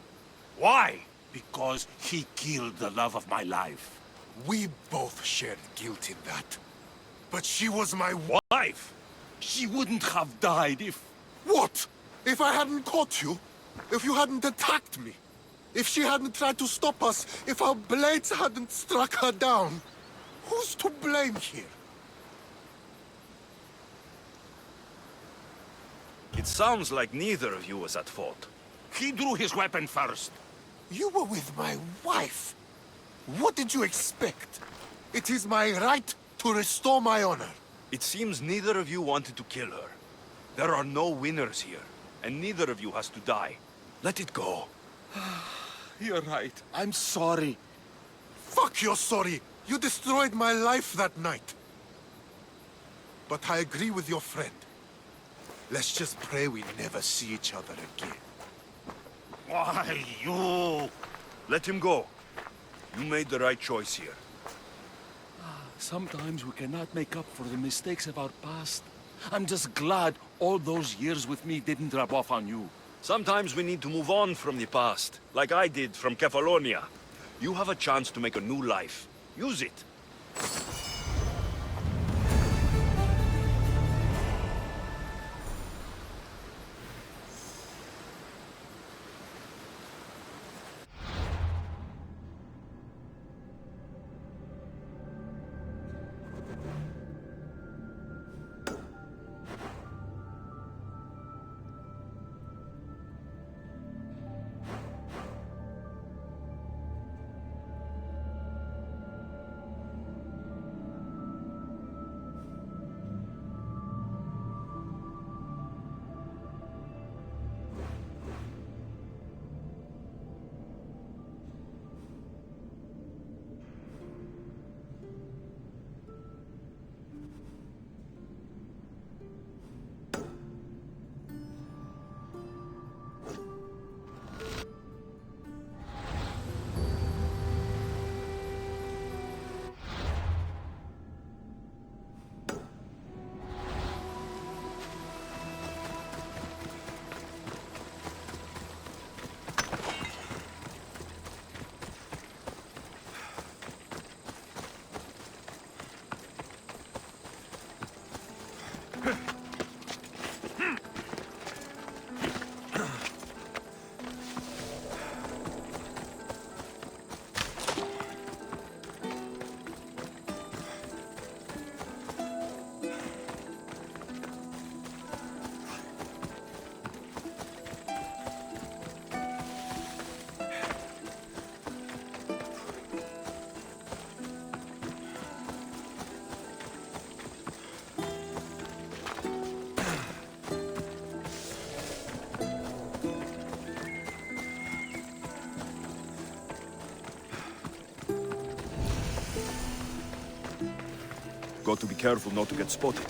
[SPEAKER 1] Why?
[SPEAKER 2] Because he killed the love of my life.
[SPEAKER 10] We both shared guilt in that. But she was my wife.
[SPEAKER 2] She wouldn't have died if...
[SPEAKER 10] What? If I hadn't caught you? If you hadn't attacked me? If she hadn't tried to stop us? If our blades hadn't struck her down? Who's to blame here?
[SPEAKER 1] It sounds like neither of you was at fault.
[SPEAKER 2] He drew his weapon first.
[SPEAKER 10] You were with my wife. What did you expect? It is my right to restore my honor.
[SPEAKER 1] It seems neither of you wanted to kill her. There are no winners here, and neither of you has to die. Let it go.
[SPEAKER 2] You're right. I'm sorry.
[SPEAKER 10] Fuck your sorry. You destroyed my life that night. But I agree with your friend. Let's just pray we never see each other again.
[SPEAKER 2] Why, you...
[SPEAKER 1] Let him go. You made the right choice here.
[SPEAKER 2] Sometimes we cannot make up for the mistakes of our past. I'm just glad all those years with me didn't rub off on you.
[SPEAKER 1] Sometimes we need to move on from the past, like I did from Kefalonia. You have a chance to make a new life. Use it. Got to be careful not to get spotted.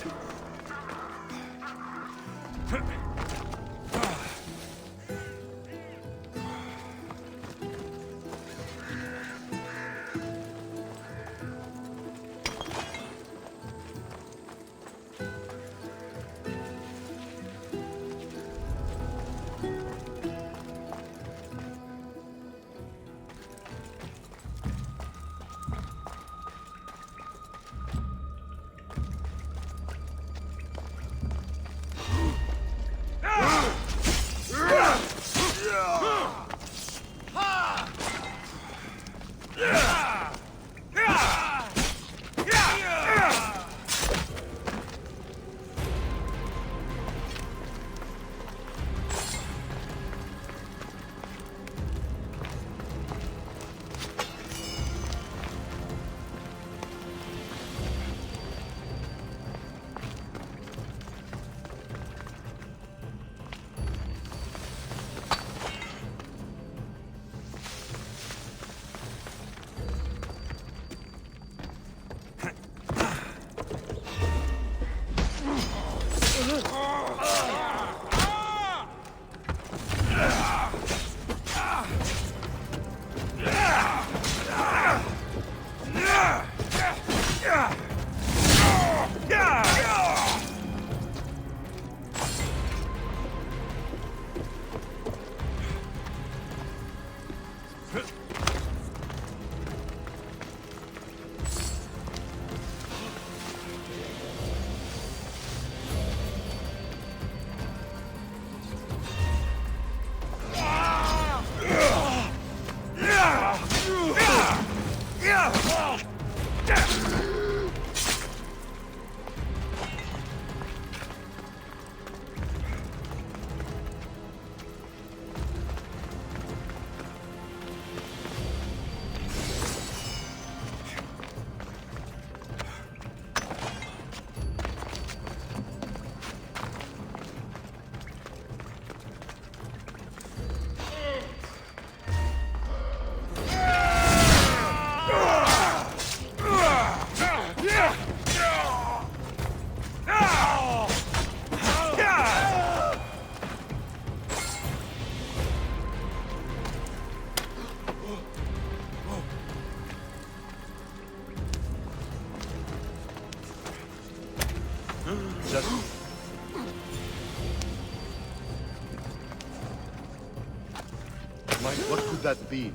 [SPEAKER 12] Just...
[SPEAKER 10] Mike, what could that be?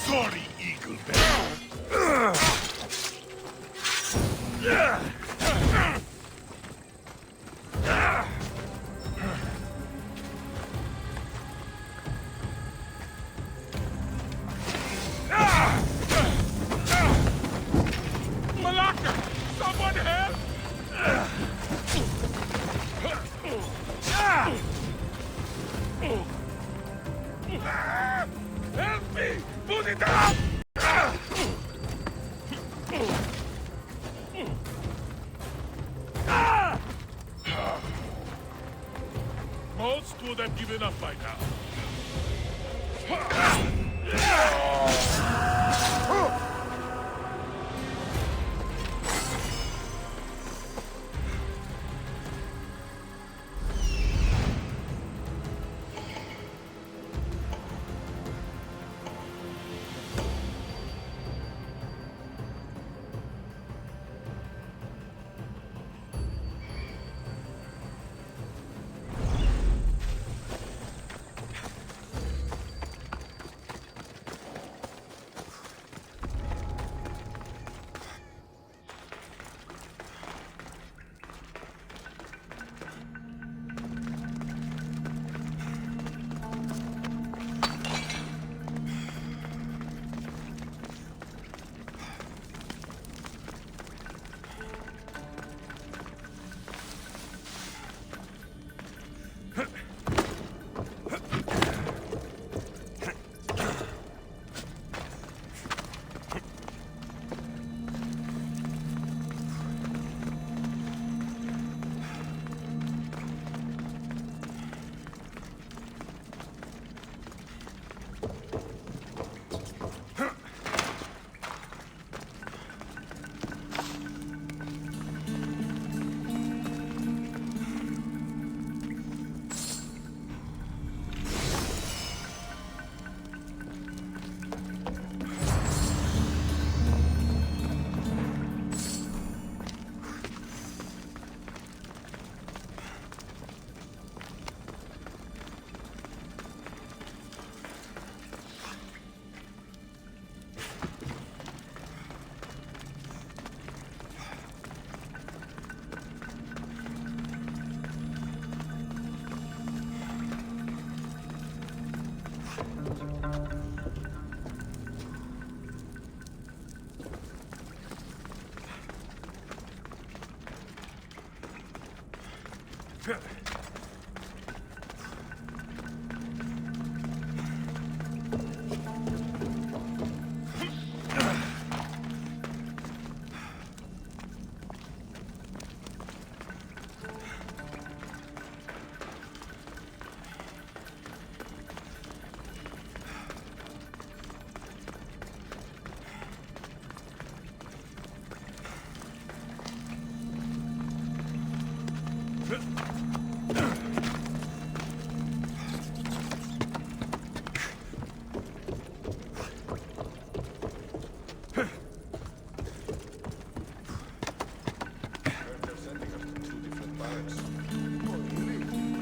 [SPEAKER 2] Sorry, Eagle Bear. Malaka! Someone help! Help me! Put it up! Most would have given up by now.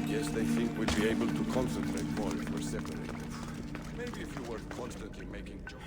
[SPEAKER 12] Guess they think we'd be able to concentrate more if we're separated. Maybe if you weren't constantly making jokes.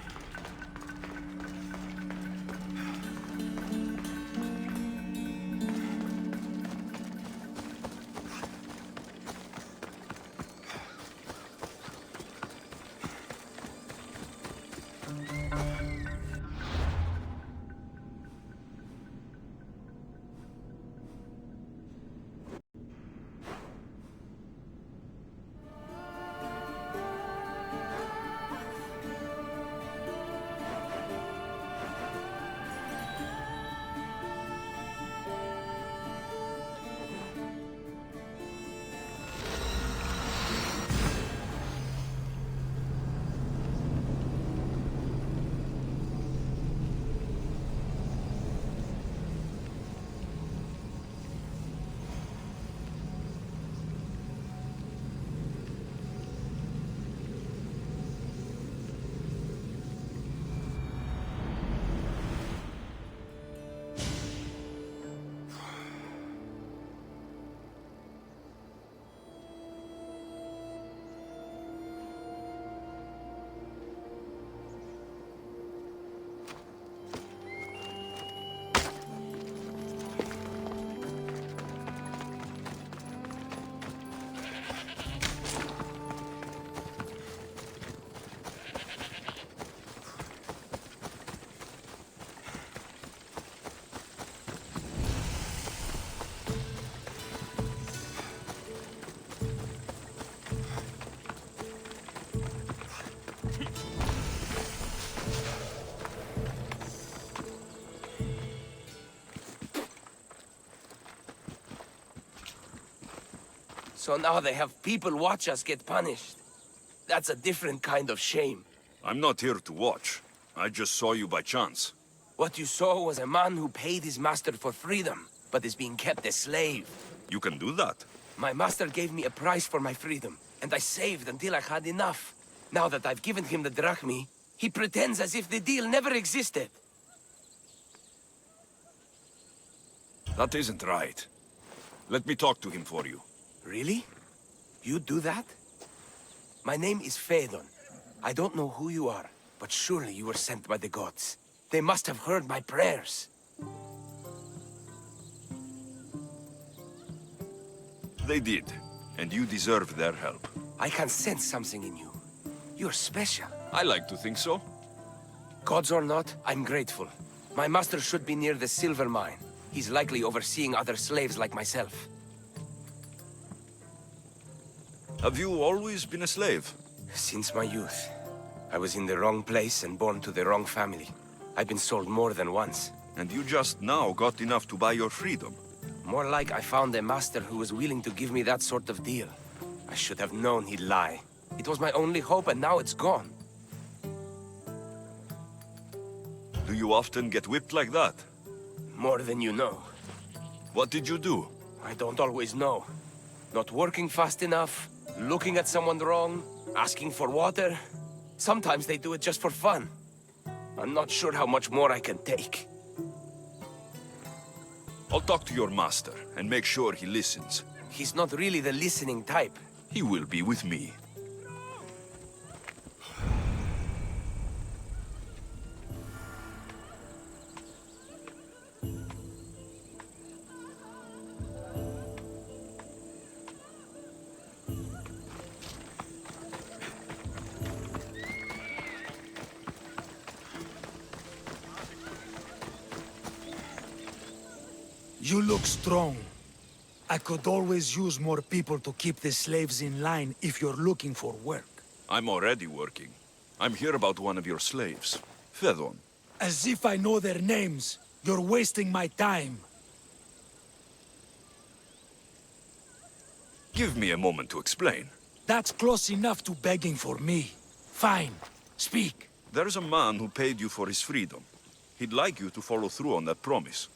[SPEAKER 13] So now they have people watch us get punished. That's a different kind of shame.
[SPEAKER 1] I'm not here to watch. I just saw you by chance.
[SPEAKER 13] What you saw was a man who paid his master for freedom, but is being kept a slave.
[SPEAKER 1] You can do that?
[SPEAKER 13] My master gave me a price for my freedom, and I saved until I had enough. Now that I've given him the drachmi, he pretends as if the deal never existed.
[SPEAKER 1] That isn't right. Let me talk to him for you.
[SPEAKER 13] Really? You do that? My name is Phaedon. I don't know who you are, but surely you were sent by the gods. They must have heard my prayers.
[SPEAKER 1] They did, and you deserve their help.
[SPEAKER 13] I can sense something in you. You're special.
[SPEAKER 1] I like to think so.
[SPEAKER 13] Gods or not, I'm grateful. My master should be near the silver mine. He's likely overseeing other slaves like myself.
[SPEAKER 1] Have you always been a slave?
[SPEAKER 13] Since my youth. I was in the wrong place and born to the wrong family. I've been sold more than once.
[SPEAKER 1] And you just now got enough to buy your freedom.
[SPEAKER 13] More like I found a master who was willing to give me that sort of deal. I should have known he'd lie. It was my only hope, and now it's gone.
[SPEAKER 1] Do you often get whipped like that?
[SPEAKER 13] More than you know.
[SPEAKER 1] What did you do?
[SPEAKER 13] I don't always know. Not working fast enough, looking at someone wrong, asking for water. Sometimes they do it just for fun. I'm not sure how much more I can take.
[SPEAKER 1] I'll talk to your master and make sure he listens.
[SPEAKER 13] He's not really the listening type.
[SPEAKER 1] He will be with me.
[SPEAKER 3] You look strong. I could always use more people to keep the slaves in line if you're looking for work.
[SPEAKER 1] I'm already working. I'm here about one of your slaves, Fedon.
[SPEAKER 3] As if I know their names. You're wasting my time.
[SPEAKER 1] Give me a moment to explain.
[SPEAKER 3] That's close enough to begging for me. Fine. Speak.
[SPEAKER 1] There's a man who paid you for his freedom. He'd like you to follow through on that promise.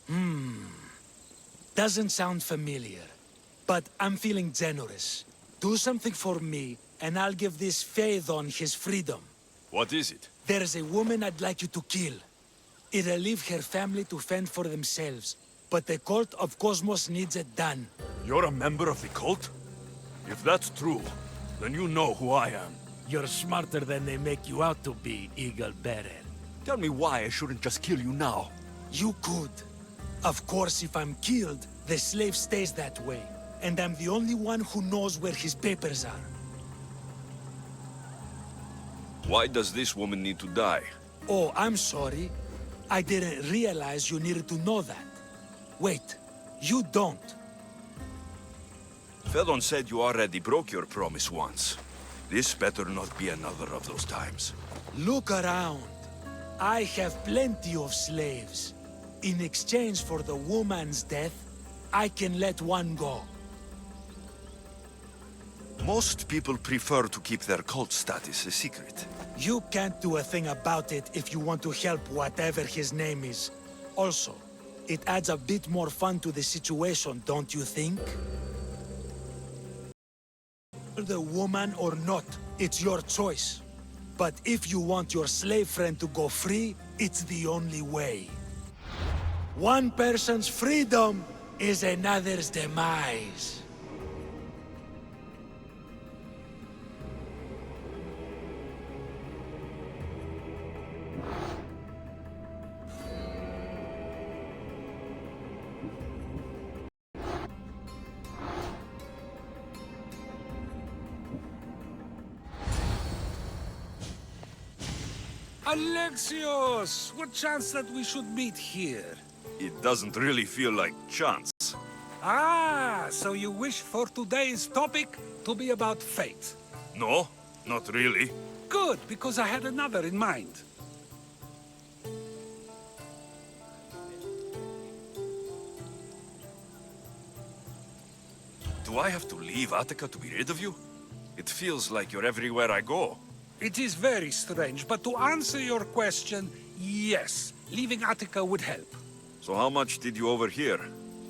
[SPEAKER 3] Doesn't sound familiar. But I'm feeling generous. Do something for me, and I'll give this Phaedon his freedom.
[SPEAKER 1] What is it?
[SPEAKER 3] There's a woman I'd like you to kill. It'll leave her family to fend for themselves. But the cult of Cosmos needs it done.
[SPEAKER 1] You're a member of the cult? If that's true, then you know who I am.
[SPEAKER 3] You're smarter than they make you out to be, Eagle Bearer.
[SPEAKER 1] Tell me why I shouldn't just kill you now.
[SPEAKER 3] You could. Of course, if I'm killed, the slave stays that way. And I'm the only one who knows where his papers are.
[SPEAKER 1] Why does this woman need to die?
[SPEAKER 3] Oh, I'm sorry. I didn't realize you needed to know that. Wait, you don't.
[SPEAKER 1] Fedon said you already broke your promise once. This better not be another of those times.
[SPEAKER 3] Look around. I have plenty of slaves. In exchange for the woman's death, I can let one go.
[SPEAKER 1] Most people prefer to keep their cult status a secret.
[SPEAKER 3] You can't do a thing about it if you want to help whatever his name is. Also, it adds a bit more fun to the situation, don't you think? The woman or not, it's your choice. But if you want your slave friend to go free, it's the only way. One person's freedom is another's demise.
[SPEAKER 6] Alexios! What chance that we should meet here?
[SPEAKER 1] It doesn't really feel like chance.
[SPEAKER 6] Ah, so you wish for today's topic to be about fate?
[SPEAKER 1] No, not really.
[SPEAKER 6] Good, because I had another in mind.
[SPEAKER 1] Do I have to leave Attica to be rid of you? It feels like you're everywhere I go.
[SPEAKER 6] It is very strange, but to answer your question, yes, leaving Attica would help.
[SPEAKER 1] So how much did you overhear?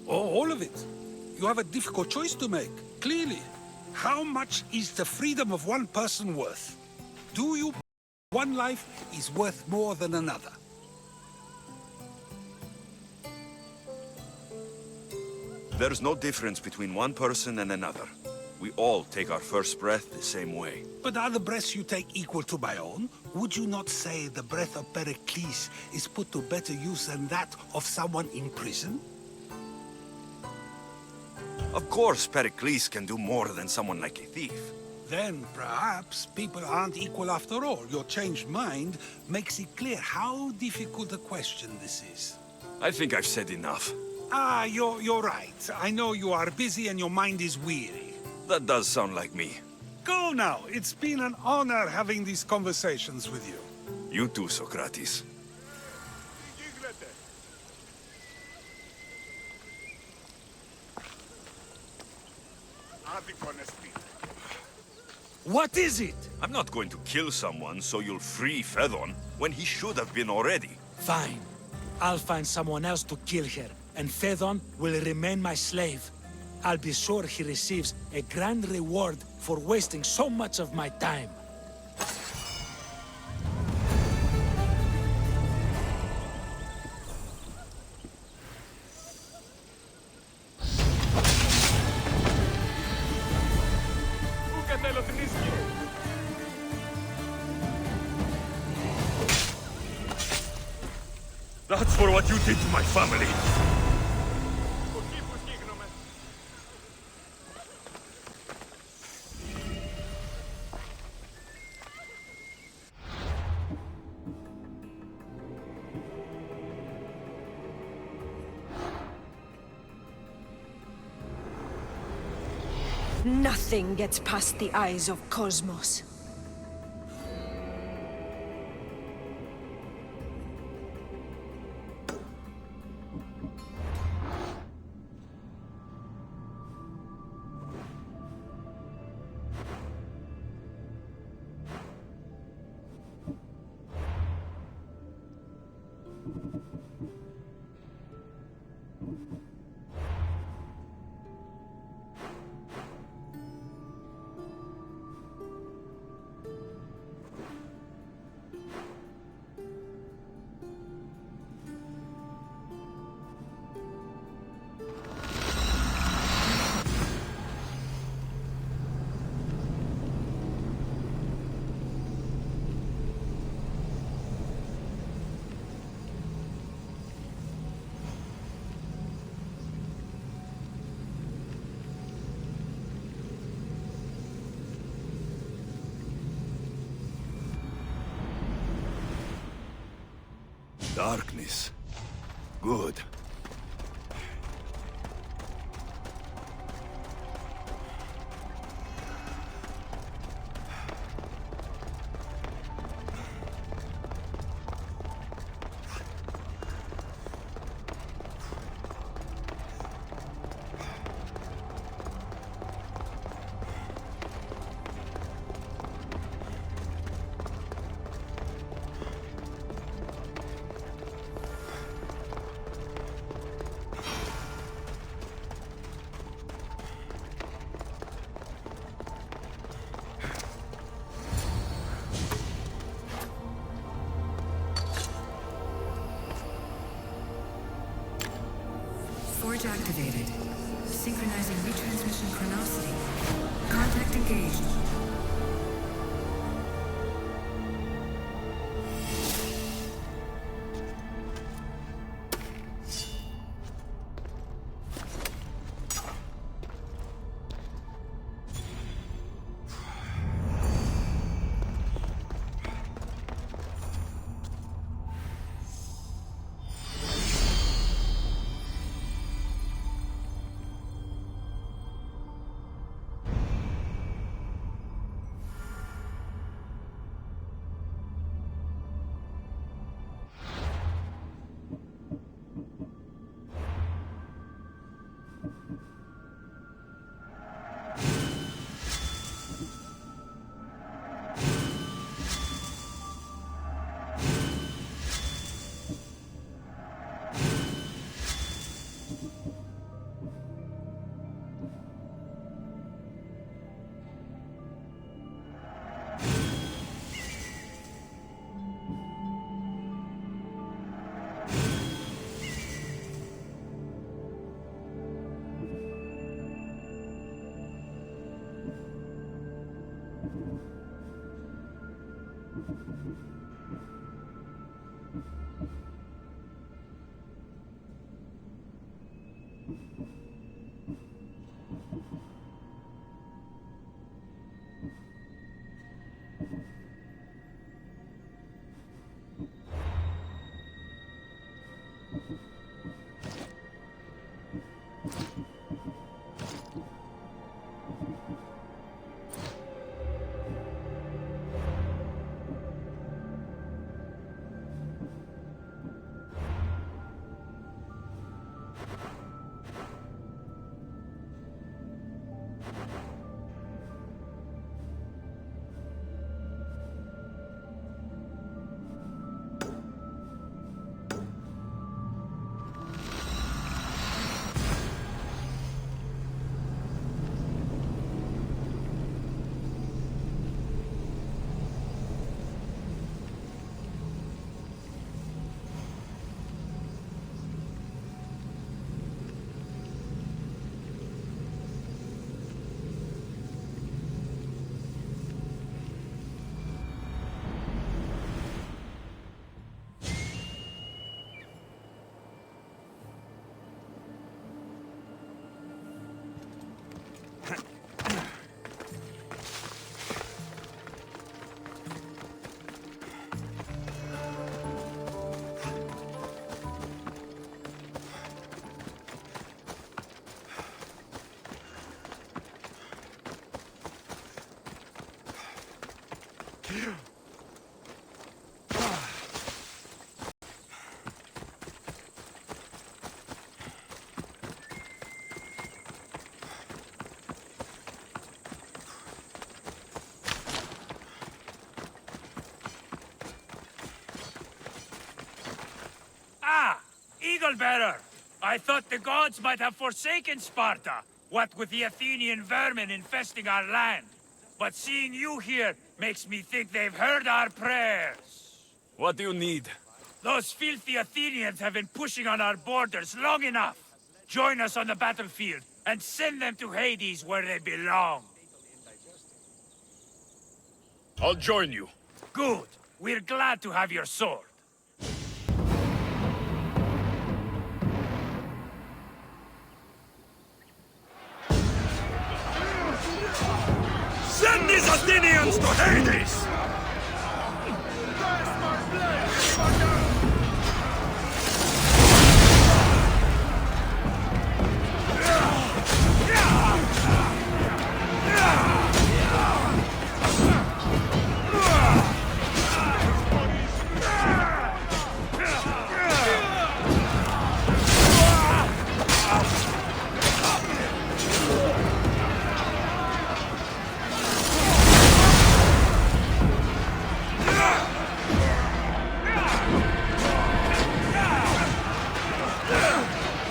[SPEAKER 6] Oh, all of it. You have a difficult choice to make, clearly. How much is the freedom of one person worth? Do you... One life is worth more than another.
[SPEAKER 1] There's no difference between one person and another. We all take our first breath the same way.
[SPEAKER 6] But are the breaths you take equal to my own? Would you not say the breath of Pericles is put to better use than that of someone in prison?
[SPEAKER 1] Of course, Pericles can do more than someone like a thief.
[SPEAKER 6] Then, perhaps, people aren't equal after all. Your changed mind makes it clear how difficult a question this is.
[SPEAKER 1] I think I've said enough.
[SPEAKER 6] Ah, you're right. I know you are busy and your mind is weary.
[SPEAKER 1] That does sound like me.
[SPEAKER 6] Go now. It's been an honor having these conversations with you.
[SPEAKER 1] You too, Socrates.
[SPEAKER 3] What is it?
[SPEAKER 1] I'm not going to kill someone so you'll free Fedon when he should have been already.
[SPEAKER 3] Fine. I'll find someone else to kill her, and Phaedon will remain my slave. I'll be sure he receives a grand reward for wasting so much of my time.
[SPEAKER 1] That's for what you did to my family.
[SPEAKER 14] Nothing gets past the eyes of Cosmos.
[SPEAKER 1] Darkness. Good.
[SPEAKER 15] Forge activated. Synchronizing retransmission chronicity. Contact engaged.
[SPEAKER 16] Eagle-bearer! I thought the gods might have forsaken Sparta, what with the Athenian vermin infesting our land. But seeing you here makes me think they've heard our prayers.
[SPEAKER 1] What do you need?
[SPEAKER 16] Those filthy Athenians have been pushing on our borders long enough. Join us on the battlefield, and send them to Hades where they belong.
[SPEAKER 1] I'll join you.
[SPEAKER 16] Good. We're glad to have your sword.
[SPEAKER 1] Send these Athenians to Hades!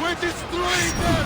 [SPEAKER 12] We're destroying them!